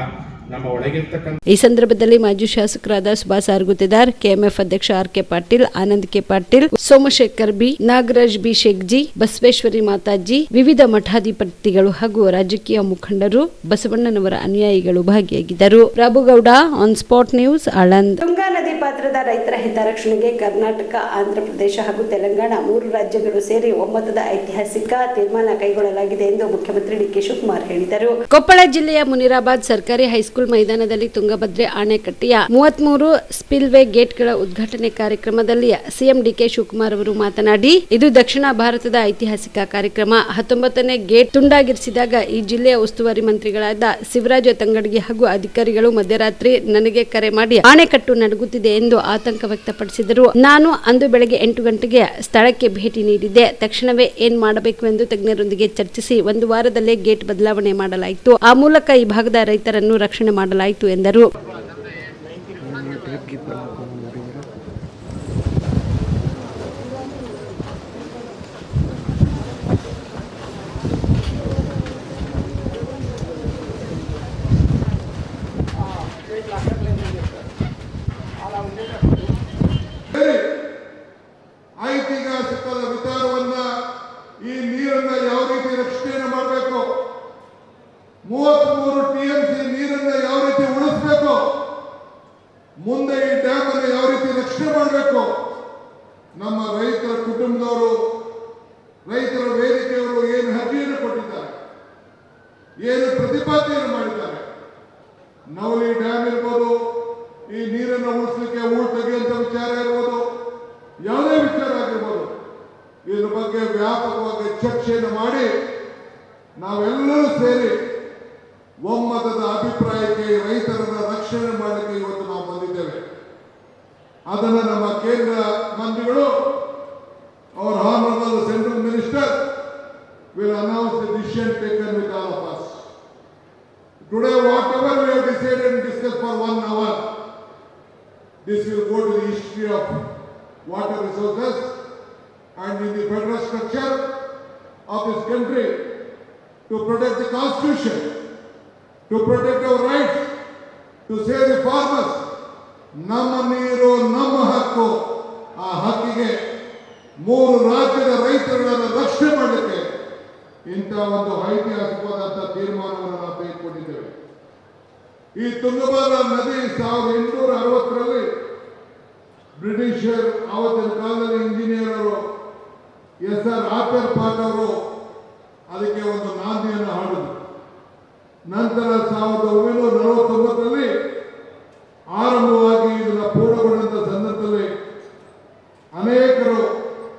ನಮ್ಮ ಒಳಗಿರ್ತಕ್ಕಂಥ. ಈ ಸಂದರ್ಭದಲ್ಲಿ ಮಾಜಿ ಶಾಸಕರಾದ ಸುಭಾಸ್ ಆರ್ಗುತೆದಾರ್, ಕೆಎಂಎಫ್ ಅಧ್ಯಕ್ಷ R K. Patil, Anand K. Patil, Somashekhar B, Nagaraj B Shekhji, Basaveshwari Mataji, ವಿವಿಧ ಮಠಾಧಿಪತಿಗಳು ಹಾಗೂ ರಾಜಕೀಯ ಮುಖಂಡರು, ಬಸವಣ್ಣನವರ ಅನುಯಾಯಿಗಳು ಭಾಗಿಯಾಗಿದ್ದರು. Rabugowda, on spot news, Aland. Tunga ನದಿ ಪಾತ್ರದ ರೈತರ ಹಿತರಕ್ಷಣೆಗೆ ಕರ್ನಾಟಕ, ಆಂಧ್ರಪ್ರದೇಶ ಹಾಗೂ ತೆಲಂಗಾಣ 3 ರಾಜ್ಯಗಳು ಸೇರಿ ಒಮ್ಮತದ ಐತಿಹಾಸಿಕ ತೀರ್ಮಾನ ಕೈಗೊಳ್ಳಲಾಗಿದೆ ಎಂದು ಮುಖ್ಯಮಂತ್ರಿ ಡಿ.ಕೆ. ಶಿವಕುಮಾರ್ ಹೇಳಿದರು. ಕೊಪ್ಪಳ ಜಿಲ್ಲೆಯ ಮುನಿರಾಬಾದ್ ಸರ್ಕಾರಿ ಹೈಸ್ಕೂಲ್ ಮೈದಾನದಲ್ಲಿ ತುಂಗಭದ್ರೆ ಅಣೆಕಟ್ಟೆಯ 33 ಸ್ಪಿಲ್ವೇ ಗೇಟ್ಗಳ ಉದ್ಘಾಟನೆ ಕಾರ್ಯಕ್ರಮದಲ್ಲಿ ಸಿಎಂ ಡಿ.ಕೆ. ಶಿವಕುಮಾರ್ ಅವರು ಮಾತನಾಡಿ, ಇದು ದಕ್ಷಿಣ ಭಾರತದ ಐತಿಹಾಸಿಕ ಕಾರ್ಯಕ್ರಮ. 19ನೇ ಗೇಟ್ ತುಂಡಾಗಿರಿಸಿದಾಗ ಈ ಜಿಲ್ಲೆಯ ಉಸ್ತುವಾರಿ ಮಂತ್ರಿಗಳಾದ ಶಿವರಾಜ ತಂಗಡಗಿ ಹಾಗೂ ಅಧಿಕಾರಿಗಳು ಮಧ್ಯರಾತ್ರಿ ನನಗೆ ಕರೆ ಮಾಡಿ ಅಣೆಕಟ್ಟು ನಡುಗುತ್ತಿದೆ ಎಂದು ಆತಂಕ ವ್ಯಕ್ತಪಡಿಸಿದರು. ನಾನು ಅಂದು ಬೆಳಗ್ಗೆ 8 ಗಂಟೆಗೆ ಸ್ಥಳಕ್ಕೆ ಭೇಟಿ ನೀಡಿದ್ದೆ. ತಕ್ಷಣವೇ ಏನ್ ಮಾಡಬೇಕು ಎಂದು ತಜ್ಞರೊಂದಿಗೆ ಚರ್ಚಿಸಿ 1 ವಾರದಲ್ಲೇ ಗೇಟ್ ಬದಲಾವಣೆ ಮಾಡಲಾಯಿತು. ಆ ಮೂಲಕ ಈ ಭಾಗದ ರೈತರನ್ನು ರಕ್ಷಣೆ ಮಾಡಲಾಯಿತು ಎಂದರು. ಪ್ರತಿಪಾದನೆಯನ್ನು ಮಾಡಿದ್ದಾರೆ. ನವಲಿ ಡ್ಯಾಮ್ ಇರ್ಬೋದು, ಈ ನೀರನ್ನು ಉಳಿಸಲಿಕ್ಕೆ ಹೂಳು ತೆಗೆಯುವಂತ ವಿಚಾರ ಇರ್ಬೋದು, ಯಾವುದೇ ವಿಚಾರ ಆಗಿರ್ಬೋದು, ಇದ್ರ ಬಗ್ಗೆ ವ್ಯಾಪಕವಾಗಿ ಚರ್ಚೆಯನ್ನು ಮಾಡಿ ನಾವೆಲ್ಲರೂ ಸೇರಿ ಒಮ್ಮತದ ಅಭಿಪ್ರಾಯಕ್ಕೆ ರೈತರನ್ನ ರಕ್ಷಣೆ ಮಾಡಲಿಕ್ಕೆ ಇವತ್ತು ನಾವು ಬಂದಿದ್ದೇವೆ. ಅದನ್ನು ನಮ್ಮ ಕೇಂದ್ರ ಮಂತ್ರಿಗಳು, our honorable central minister will announce the decision taken with all of us. Today, whatever we have decided and discussed for 1 hour, this will go to the history of water resources and in the federal structure of this country to protect the constitution, to protect our rights, to save the farmers. ನಮ್ಮ ನೀರು ನಮ್ಮ ಹಕ್ಕು. ಆ ಹಕ್ಕಿಗೆ 3 ರಾಜ್ಯದ ರೈತರುಗಳನ್ನು ರಕ್ಷಣೆ ಮಾಡಲಿಕ್ಕೆ ಇಂಥ ಒಂದು ಐತಿಹಾಸಿಕವಾದಂತಹ ತೀರ್ಮಾನವನ್ನು ನಾವು ತೆಗೆದುಕೊಂಡಿದ್ದೇವೆ. ಈ ತುಂಗಭದ್ರಾ ನದಿ 1860ರಲ್ಲಿ ಬ್ರಿಟಿಷರ್ ಆವತ್ತಿನ ಕಾಲದಲ್ಲಿ ಇಂಜಿನಿಯರ್ SR ಆಪರ್ ಪಾಟ್ ಅವರು ಅದಕ್ಕೆ ಒಂದು ನಾಂದಿಯನ್ನು ಹಾಡಿದರು. ನಂತರ 1949ರಲ್ಲಿ ಆರಂಭವಾಗಿ ಇದನ್ನು ಪೂರ್ಣಗೊಂಡಂತ ಸಂದರ್ಭದಲ್ಲಿ ಅನೇಕರು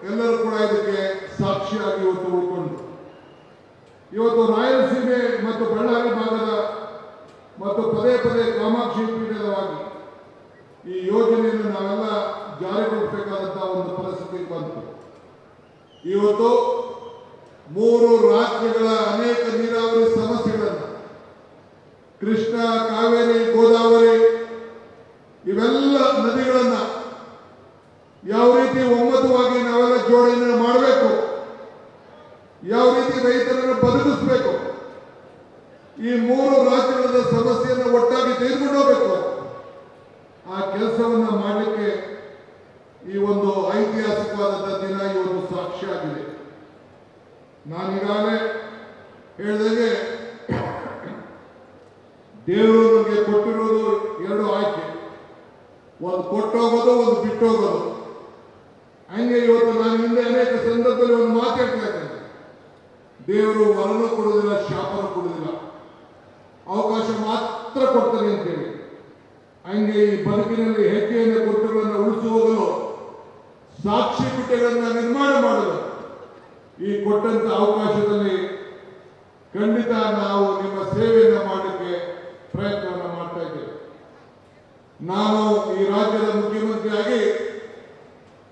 ಎಲ್ಲರೂ ಕೂಡ ಇದಕ್ಕೆ ಸಾಕ್ಷಿಯಾಗಿ ಇವತ್ತು ಉಳ್ಕೊಂಡ್ರು. ಇವತ್ತು ರಾಯಲಸೀಮೆ ಮತ್ತು ಬಳ್ಳಾರಿ ಭಾಗದ ಮತ್ತು ಪದೇ ಪದೇ ಕಾಮಾಕ್ಷಿ ಪೀಠದವಾಗಿ ಈ ಯೋಜನೆಯನ್ನು ನಾವೆಲ್ಲ ಜಾರಿಗೊಳಿಸಬೇಕಾದಂತಹ ಒಂದು ಪರಿಸ್ಥಿತಿ ಬಂತು. ಇವತ್ತು 3 ರಾಜ್ಯಗಳ ಅನೇಕ ನೀರಾವರಿ ಸಮಸ್ಯೆಗಳನ್ನು ಕೃಷ್ಣ, ಕಾವೇರಿ, ಗೋದಾವರಿ ಇವೆಲ್ಲ ನದಿಗಳನ್ನ ಯಾವ ರೀತಿ ಒಮ್ಮತವಾಗಿ ನಾವೆಲ್ಲ ಜೋಡಣೆ ಮಾಡಬೇಕು, ಯಾವ ರೀತಿ ರೈತರನ್ನು ಬದುಕಿಸಬೇಕು, ಈ 3 ರಾಜ್ಯಗಳ ಸಮಸ್ಯೆಯನ್ನು ಒಟ್ಟಾಗಿ ತೆಗೆದುಕೊಂಡು ಹೋಗಬೇಕು. ಆ ಕೆಲಸವನ್ನ ಮಾಡಲಿಕ್ಕೆ ಈ ಒಂದು ಐತಿಹಾಸಿಕವಾದಂತಹ ದಿನ ಇವತ್ತು ಸಾಕ್ಷಿಯಾಗಿದೆ. ನಾನೀಗಾಗಲೇ ಹೇಳಿದಾಗೆ ದೇವರು ನಮಗೆ ಕೊಟ್ಟಿರೋದು 2 ಆಯ್ಕೆ, ಒಂದು ಕೊಟ್ಟೋಗೋದು, ಒಂದು ಬಿಟ್ಟೋಗೋದು. ಹಂಗೆ ಇವತ್ತು ನಾನು ಹಿಂದೆ ಅನೇಕ ಸಂದರ್ಭದಲ್ಲಿ ಒಂದು ಮಾತಾಡ್ತಾ ಇದ್ದೇನೆ, ದೇವರು ವರನು ಕೊಡುವುದಿಲ್ಲ, ಶಾಪನ ಕೊಡುವುದಿಲ್ಲ, ಅವಕಾಶ ಮಾತ್ರ ಕೊಡ್ತಾರೆ ಅಂತೇಳಿ. ಹಂಗೆ ಈ ಬದುಕಿನಲ್ಲಿ ಹೆಜ್ಜೆಯನ್ನು ಕೊಟ್ಟುಗಳನ್ನು ಉಳಿಸುವುದು, ಸಾಕ್ಷಿ ಪುಟಗಳನ್ನು ನಿರ್ಮಾಣ ಮಾಡಲು ಈ ಕೊಟ್ಟಂತ ಅವಕಾಶದಲ್ಲಿ ಖಂಡಿತ ನಾವು ನಿಮ್ಮ ಸೇವೆಯನ್ನು ಮಾಡಲಿಕ್ಕೆ ಪ್ರಯತ್ನವನ್ನು ಮಾಡ್ತಾ ಇದ್ದೇವೆ. ನಾನು ಈ ರಾಜ್ಯದ ಮುಖ್ಯಮಂತ್ರಿಯಾಗಿ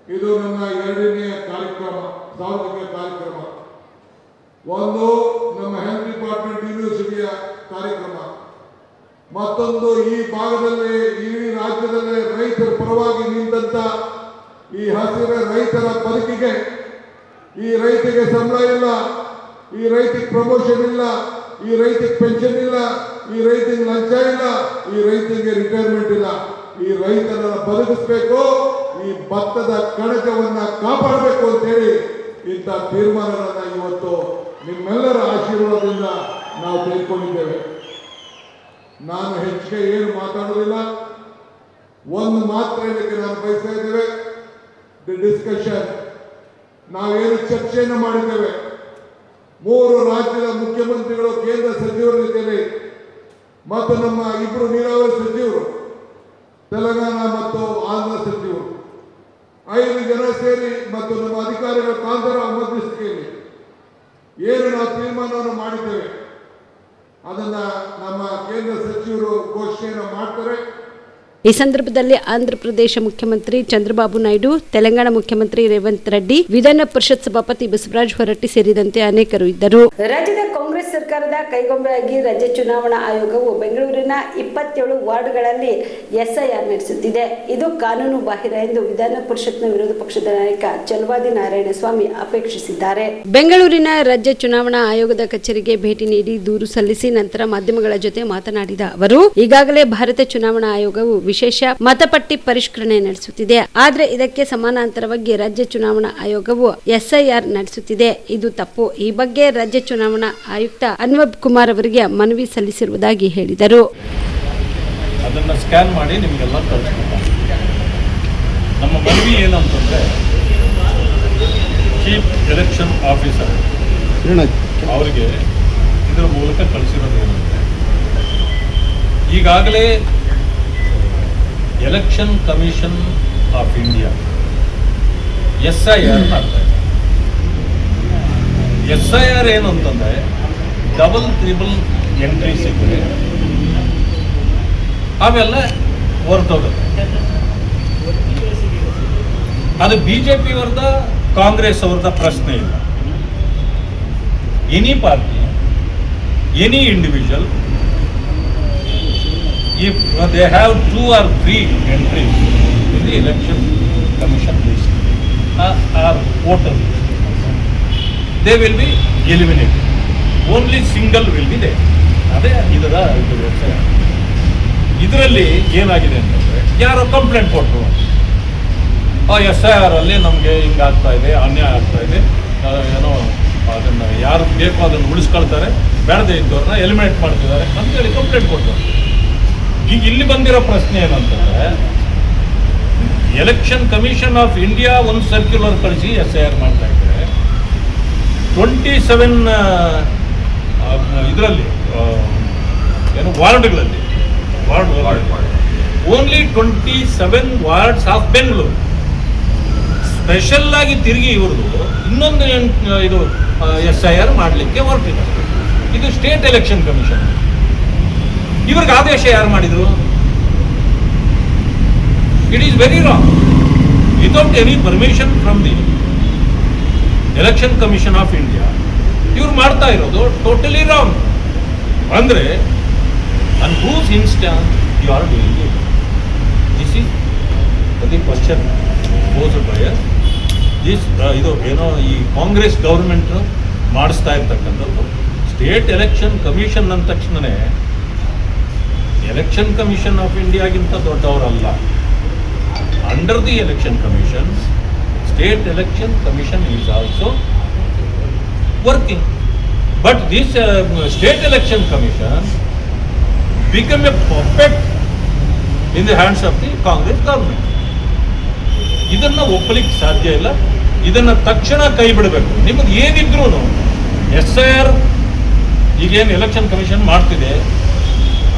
ಇದು ನನ್ನ 2ನೇ ಕಾರ್ಯಕ್ರಮ, ಸಾರ್ವಜನಿಕ ಕಾರ್ಯಕ್ರಮ. ಒಂದು ನಮ್ಮ ಹೆಲ್ತ್ ಡಿಪಾರ್ಟ್ಮೆಂಟ್ ಯೂನಿವರ್ಸಿಟಿಯ ಕಾರ್ಯಕ್ರಮ, ಮತ್ತೊಂದು ಈ ಭಾಗದಲ್ಲಿ, ಈ ರಾಜ್ಯದಲ್ಲಿ ರೈತರ ಪರವಾಗಿ ನಿಂತ ಈ ಹಸಿರ ರೈತರ ಬದುಕಿಗೆ, ಈ ರೈತಿಗೆ ಸಂಬಳ ಇಲ್ಲ, ಈ ರೈತಿಗೆ ಪ್ರಮೋಷನ್ ಇಲ್ಲ, ಈ ರೈತಿಗೆ ಪೆನ್ಷನ್ ಇಲ್ಲ, ಈ ರೈತಿಗೆ ಲಂಚ ಇಲ್ಲ, ಈ ರೈತಿಗೆ ರಿಟೈರ್ಮೆಂಟ್ ಇಲ್ಲ. ಈ ರೈತರನ್ನ ಬದುಕಿಸಬೇಕು, ಈ ಭತ್ತದ ಕಣಜವನ್ನ ಕಾಪಾಡಬೇಕು ಅಂತ ಹೇಳಿ ಇಂಥ ತೀರ್ಮಾನಗಳನ್ನ ಇವತ್ತು ನಿಮ್ಮೆಲ್ಲರ ಆಶೀರ್ವಾದದಿಂದ ನಾವು ತೆಗೆದುಕೊಂಡಿದ್ದೇವೆ. ನಾನು ಹೆಚ್ಚಿಗೆ ಏನು ಮಾತಾಡೋದಿಲ್ಲ, ಒಂದು ಮಾತ್ರ ಹೇಳಕ್ಕೆ ನಾನು ಬಯಸ್ತಾ ಇದ್ದೇವೆ. ದಿ ಡಿಸ್ಕಷನ್, ನಾವೇನು ಚರ್ಚೆಯನ್ನು ಮಾಡಿದ್ದೇವೆ, 3 ರಾಜ್ಯದ ಮುಖ್ಯಮಂತ್ರಿಗಳು, ಕೇಂದ್ರ ಸಚಿವರ ಜೊತೆಯಲ್ಲಿ ಮತ್ತು ನಮ್ಮ 2 ನೀರಾವರಿ ಸಚಿವರು, ತೆಲಂಗಾಣ ಮತ್ತು ಆಂಧ್ರ ಸಚಿವರು, 5 ಜನ ಸೇರಿ ಮತ್ತು ನಮ್ಮ ಅಧಿಕಾರಿಗಳ ಕಾಂತರ ಮಧ್ಯಸ್ಥಿಕೆಯಲ್ಲಿ ಏನು ನಾವು ತೀರ್ಮಾನವನ್ನು ಮಾಡಿದ್ದೇವೆ ಅದನ್ನ ನಮ್ಮ ಕೇಂದ್ರ ಸಚಿವರು ಘೋಷಣೆಯನ್ನು ಮಾಡ್ತಾರೆ. ಈ ಸಂದರ್ಭದಲ್ಲಿ ಆಂಧ್ರ ಪ್ರದೇಶ ಮುಖ್ಯಮಂತ್ರಿ ಚಂದ್ರಬಾಬು ನಾಯ್ಡು, ತೆಲಂಗಾಣ ಮುಖ್ಯಮಂತ್ರಿ ರೇವಂತ್ ರೆಡ್ಡಿ, ವಿಧಾನ ಪರಿಷತ್ ಸಭಾಪತಿ ಬಸವರಾಜ ಹೊರಟ್ಟಿ ಸೇರಿದಂತೆ ಅನೇಕರು ಇದ್ದರು. ರಾಜ್ಯದ ಕಾಂಗ್ರೆಸ್ ಸರ್ಕಾರದ ಕೈಗೊಂಬೆಯಾಗಿ ರಾಜ್ಯ ಚುನಾವಣಾ ಆಯೋಗವು ಬೆಂಗಳೂರಿನ 27 ವಾರ್ಡ್ಗಳಲ್ಲಿ SIR ನಡೆಸುತ್ತಿದೆ. ಇದು ಕಾನೂನು ಬಾಹಿರ ಎಂದು ವಿಧಾನ ಪರಿಷತ್ನ ವಿರೋಧ ಪಕ್ಷದ ನಾಯಕ ಚಲವಾದಿ ನಾರಾಯಣಸ್ವಾಮಿ ಆಪೇಕ್ಷಿಸಿದ್ದಾರೆ. ಬೆಂಗಳೂರಿನ ರಾಜ್ಯ ಚುನಾವಣಾ ಆಯೋಗದ ಕಚೇರಿಗೆ ಭೇಟಿ ನೀಡಿ ದೂರು ಸಲ್ಲಿಸಿ ನಂತರ ಮಾಧ್ಯಮಗಳ ಜೊತೆ ಮಾತನಾಡಿದ ಅವರು, ಈಗಾಗಲೇ ಭಾರತ ಚುನಾವಣಾ ಆಯೋಗವು ವಿಶೇಷ ಮತಪಟ್ಟಿ ಪರಿಷ್ಕರಣೆ ನಡೆಸುತ್ತಿದೆ. ಆದರೆ ಇದಕ್ಕೆ ಸಮಾನಾಂತರವಾಗಿ ರಾಜ್ಯ ಚುನಾವಣಾ ಆಯೋಗವು SIR ನಡೆಸುತ್ತಿದೆ. ಇದು ತಪ್ಪು. ಈ ಬಗ್ಗೆ ರಾಜ್ಯ ಚುನಾವಣಾ ಆಯುಕ್ತ ಅನ್ವಬ್ ಕುಮಾರ್ ಅವರಿಗೆ ಮನವಿ ಸಲ್ಲಿಸಿರುವುದಾಗಿ ಹೇಳಿದರು. ಅದನ್ನು ಸ್ಕ್ಯಾನ್ ಮಾಡಿ ನಿಮಗೆಲ್ಲ ತಲುಪಿಸ್ತಾರೆ. ನಮ್ಮ ಮನವಿ ಏನಂತಂದರೆ, ಚೀಫ್ ಎಲೆಕ್ಷನ್ ಆಫೀಸರ್ ಅವರಿಗೆ ಇದರ ಮೂಲಕ ಕಳಿಸಿರೋದೇನೆಂದರೆ, ಈಗಾಗಲೇ election commission of India SIR ಮಾಡ್ತಾ ಇದೆ. SIR ಏನು ಅಂತಂದರೆ, 3 ಎಂಟ್ರೀಸ್ ಇದ್ದರೆ ಅವೆಲ್ಲ ಹೊರಟೋಗುತ್ತೆ. ಅದು BJP ಅವ್ರದ, ಕಾಂಗ್ರೆಸ್ ಅವ್ರದ ಪ್ರಶ್ನೆ ಇಲ್ಲ. Any party, any individual, if they have 2 or 3 entries in the election commission list or voter list, they will be eliminated. Only single will be there. ಅದೇ ಇದರ ವ್ಯವಸ್ಥೆ. ಇದರಲ್ಲಿ ಏನಾಗಿದೆ ಅಂತಂದರೆ, ಯಾರೋ ಕಂಪ್ಲೇಂಟ್ ಕೊಟ್ಟರು, SIR ಅಲ್ಲಿ ನಮಗೆ ಹಿಂಗಾಗ್ತಾ ಇದೆ, ಅನ್ಯಾಯ ಆಗ್ತಾ ಇದೆ, ಏನೋ ಅದನ್ನು ಯಾರು ಬೇಕೋ ಅದನ್ನು ಉಳಿಸ್ಕೊಳ್ತಾರೆ, ಬೇಡದೇ ಇದ್ದವ್ರನ್ನ ಎಲಿಮಿನೇಟ್ ಮಾಡ್ತಿದ್ದಾರೆ ಅಂತೇಳಿ ಕಂಪ್ಲೇಂಟ್ ಕೊಟ್ಟರು. ಈಗ ಇಲ್ಲಿ ಬಂದಿರೋ ಪ್ರಶ್ನೆ ಏನಂತಂದರೆ, ಎಲೆಕ್ಷನ್ ಕಮಿಷನ್ ಆಫ್ ಇಂಡಿಯಾ ಒಂದು ಸರ್ಕ್ಯುಲರ್ ಕಳಿಸಿ SIR ಮಾಡ್ತಾ ಇದ್ದಾರೆ. 27 ಇದರಲ್ಲಿ ಏನು ವಾರ್ಡ್ಗಳಲ್ಲಿ, only 27 wards of Bengaluru special ಆಗಿ ತಿರುಗಿ ಇವ್ರದ್ದು ಇನ್ನೊಂದು ಇದು SIR ಮಾಡಲಿಕ್ಕೆ ಹೊರಟಿದ್ದಾರೆ. ಇದು ಸ್ಟೇಟ್ ಎಲೆಕ್ಷನ್ ಕಮಿಷನ್. ಇವ್ರಿಗೆ ಆದೇಶ ಯಾರು ಮಾಡಿದ್ರು? It is very wrong. Without any permission from the election commission of India ಇವ್ರು ಮಾಡ್ತಾ ಇರೋದು ಟೋಟಲಿ ರಾಂಗ್. ಅಂದರೆ on whose instance you are doing it? This is the question posed by us. ಇದು ಏನೋ ಈ ಕಾಂಗ್ರೆಸ್ ಗೌರ್ಮೆಂಟ್ ಮಾಡಿಸ್ತಾ ಇರ್ತಕ್ಕಂಥದ್ದು. ಸ್ಟೇಟ್ ಎಲೆಕ್ಷನ್ ಕಮಿಷನ್ ಅಂದ ತಕ್ಷಣವೇ ಎಲೆಕ್ಷನ್ ಕಮಿಷನ್ ಆಫ್ ಇಂಡಿಯಾಗಿಂತ ದೊಡ್ಡವರಲ್ಲ. Under the election commission, state election commission is also working. But this state election commission become a perfect in the hands of the Congress government. ಇದನ್ನು ಒಪ್ಪಲಿಕ್ಕೆ ಸಾಧ್ಯ ಇಲ್ಲ. ಇದನ್ನು ತಕ್ಷಣ ಕೈ ಬಿಡಬೇಕು. ನಿಮಗೆ ಏನಿದ್ರೂ SIR ಈಗೇನು ಎಲೆಕ್ಷನ್ ಕಮಿಷನ್ ಮಾಡ್ತಿದೆ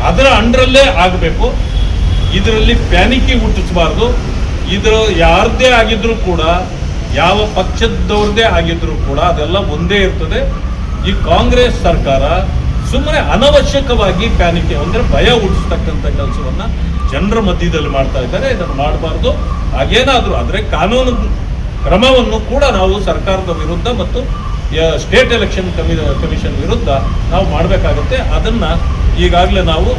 ಅದರ ಅಂಡರಲ್ಲೇ ಆಗಬೇಕು. ಇದರಲ್ಲಿ ಪ್ಯಾನಿಕಿ ಹುಟ್ಟಿಸಬಾರ್ದು. ಇದರ ಯಾರದ್ದೇ ಆಗಿದ್ರೂ ಕೂಡ, ಯಾವ ಪಕ್ಷದವ್ರದ್ದೇ ಆಗಿದ್ರೂ ಕೂಡ ಅದೆಲ್ಲ ಒಂದೇ ಇರ್ತದೆ. ಈ ಕಾಂಗ್ರೆಸ್ ಸರ್ಕಾರ ಸುಮ್ಮನೆ ಅನವಶ್ಯಕವಾಗಿ ಪ್ಯಾನಿಕಿ ಅಂದರೆ ಭಯ ಹುಟ್ಟಿಸ್ತಕ್ಕಂಥ ಕೆಲಸವನ್ನು ಜನರ ಮಧ್ಯದಲ್ಲಿ ಮಾಡ್ತಾ ಇದ್ದಾರೆ. ಇದನ್ನು ಮಾಡಬಾರ್ದು. ಹಾಗೇನಾದರೂ ಆದರೆ ಕಾನೂನು ಕ್ರಮವನ್ನು ಕೂಡ ನಾವು ಸರ್ಕಾರದ ವಿರುದ್ಧ ಮತ್ತು ಸ್ಟೇಟ್ ಎಲೆಕ್ಷನ್ ಕಮಿಷನ್ ವಿರುದ್ಧ ನಾವು ಮಾಡಬೇಕಾಗುತ್ತೆ. ಅದನ್ನು ಈಗಾಗಲೇ ನಾವು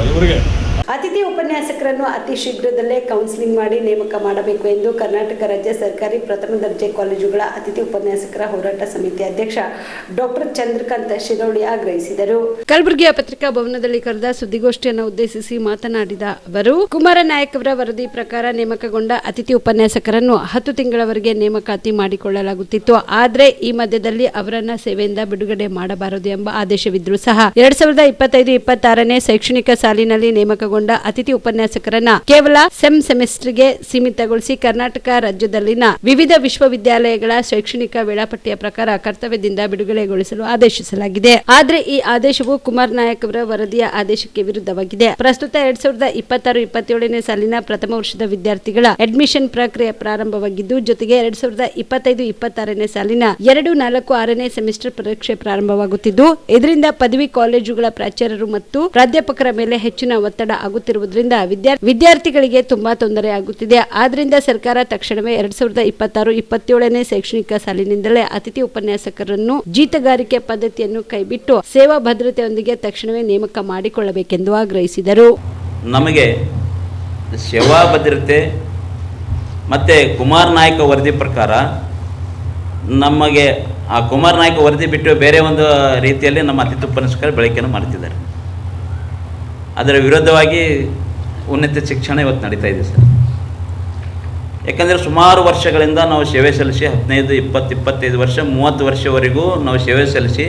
ಇವರಿಗೆ ಅತಿಥಿ ಉಪನ್ಯಾಸಕರನ್ನು ಅತಿ ಶೀಘ್ರದಲ್ಲೇ ಕೌನ್ಸಿಲಿಂಗ್ ಮಾಡಿ ನೇಮಕ ಮಾಡಬೇಕು ಎಂದು ಕರ್ನಾಟಕ ರಾಜ್ಯ ಸರ್ಕಾರಿ ಪ್ರಥಮ ದರ್ಜೆ ಕಾಲೇಜುಗಳ ಅತಿಥಿ ಉಪನ್ಯಾಸಕರ ಹೋರಾಟ ಸಮಿತಿ ಅಧ್ಯಕ್ಷ ಡಾಕ್ಟರ್ ಚಂದ್ರಕಾಂತ್ ಶಿರೋಳಿ ಆಗ್ರಹಿಸಿದರು. ಕಲಬುರಗಿಯ ಪತ್ರಿಕಾ ಭವನದಲ್ಲಿ ಕರೆದ ಸುದ್ದಿಗೋಷ್ಠಿಯನ್ನು ಉದ್ದೇಶಿಸಿ ಮಾತನಾಡಿದ ಅವರು, ಕುಮಾರ ನಾಯಕ್ ಅವರ ವರದಿ ಪ್ರಕಾರ ನೇಮಕಗೊಂಡ ಅತಿಥಿ ಉಪನ್ಯಾಸಕರನ್ನು 10 ತಿಂಗಳವರೆಗೆ ನೇಮಕಾತಿ ಮಾಡಿಕೊಳ್ಳಲಾಗುತ್ತಿತ್ತು. ಆದರೆ ಈ ಮಧ್ಯದಲ್ಲಿ ಅವರನ್ನ ಸೇವೆಯಿಂದ ಬಿಡುಗಡೆ ಮಾಡಬಾರದು ಎಂಬ ಆದೇಶವಿದ್ರೂ ಸಹ 2025-26ನೇ ಶೈಕ್ಷಣಿಕ ಸಾಲಿನಲ್ಲಿ ನೇಮಕಗೊಂಡ ಅತಿಥಿ ಉಪನ್ಯಾಸಕರನ್ನ ಕೇವಲ ಸೆಮಿಸ್ಟರ್ಗೆ ಸೀಮಿತಗೊಳಿಸಿ ಕರ್ನಾಟಕ ರಾಜ್ಯದಲ್ಲಿನ ವಿವಿಧ ವಿಶ್ವವಿದ್ಯಾಲಯಗಳ ಶೈಕ್ಷಣಿಕ ವೇಳಾಪಟ್ಟಿಯ ಪ್ರಕಾರ ಕರ್ತವ್ಯದಿಂದ ಬಿಡುಗಡೆಗೊಳಿಸಲು ಆದೇಶಿಸಲಾಗಿದೆ. ಆದರೆ ಈ ಆದೇಶವು ಕುಮಾರ್ ನಾಯಕ್ ಅವರ ವರದಿಯ ಆದೇಶಕ್ಕೆ ವಿರುದ್ಧವಾಗಿದೆ. ಪ್ರಸ್ತುತ 2026-27ನೇ ಸಾಲಿನ ಪ್ರಥಮ ವರ್ಷದ ವಿದ್ಯಾರ್ಥಿಗಳ ಅಡ್ಮಿಷನ್ ಪ್ರಕ್ರಿಯೆ ಪ್ರಾರಂಭವಾಗಿದ್ದು, ಜೊತೆಗೆ 2025-26ನೇ ಸಾಲಿನ 2-4-6ನೇ ಸೆಮಿಸ್ಟರ್ ಪರೀಕ್ಷೆ ಪ್ರಾರಂಭವಾಗುತ್ತಿದ್ದು, ಇದರಿಂದ ಪದವಿ ಕಾಲೇಜುಗಳ ಪ್ರಾಚಾರ್ಯರು ಮತ್ತು ಪ್ರಾಧ್ಯಾಪಕರ ಮೇಲೆ ಹೆಚ್ಚಿನ ಒತ್ತಡ ಆಗುತ್ತಿರುವುದರಿಂದ ವಿದ್ಯಾರ್ಥಿಗಳಿಗೆ ತುಂಬಾ ತೊಂದರೆ ಆಗುತ್ತಿದೆ. ಆದ್ರಿಂದ ಸರ್ಕಾರ ತಕ್ಷಣವೇ 2026-27ನೇ ಶೈಕ್ಷಣಿಕ ಸಾಲಿನಿಂದಲೇ ಅತಿಥಿ ಉಪನ್ಯಾಸಕರನ್ನು ಜೀತಗಾರಿಕೆ ಪದ್ಧತಿಯನ್ನು ಕೈಬಿಟ್ಟು ಸೇವಾ ಭದ್ರತೆಯೊಂದಿಗೆ ತಕ್ಷಣವೇ ನೇಮಕ ಮಾಡಿಕೊಳ್ಳಬೇಕೆಂದು ಆಗ್ರಹಿಸಿದರು. ನಮಗೆ ಸೇವಾ ಭದ್ರತೆ ಮತ್ತು ಕುಮಾರ್ ನಾಯಕ್ ವರದಿ ಪ್ರಕಾರ ನಮಗೆ ಆ ಕುಮಾರ್ ನಾಯಕ್ ವರದಿ ಬಿಟ್ಟು ಬೇರೆ ಒಂದು ರೀತಿಯಲ್ಲಿ ನಮ್ಮ ಅತಿಥಿ ಉಪನ್ಯಾಸಕರು ಬಳಕೆಯನ್ನು ಮಾಡ್ತಿದ್ದಾರೆ. ಅದರ ವಿರುದ್ಧವಾಗಿ ಉನ್ನತ ಶಿಕ್ಷಣ ಇವತ್ತು ನಡೀತಾ ಇದೆ ಸರ್. ಯಾಕಂದರೆ ಸುಮಾರು ವರ್ಷಗಳಿಂದ ನಾವು ಸೇವೆ ಸಲ್ಲಿಸಿ 15, 20, 25 ವರ್ಷ 30 ವರ್ಷವರೆಗೂ ನಾವು ಸೇವೆ ಸಲ್ಲಿಸಿ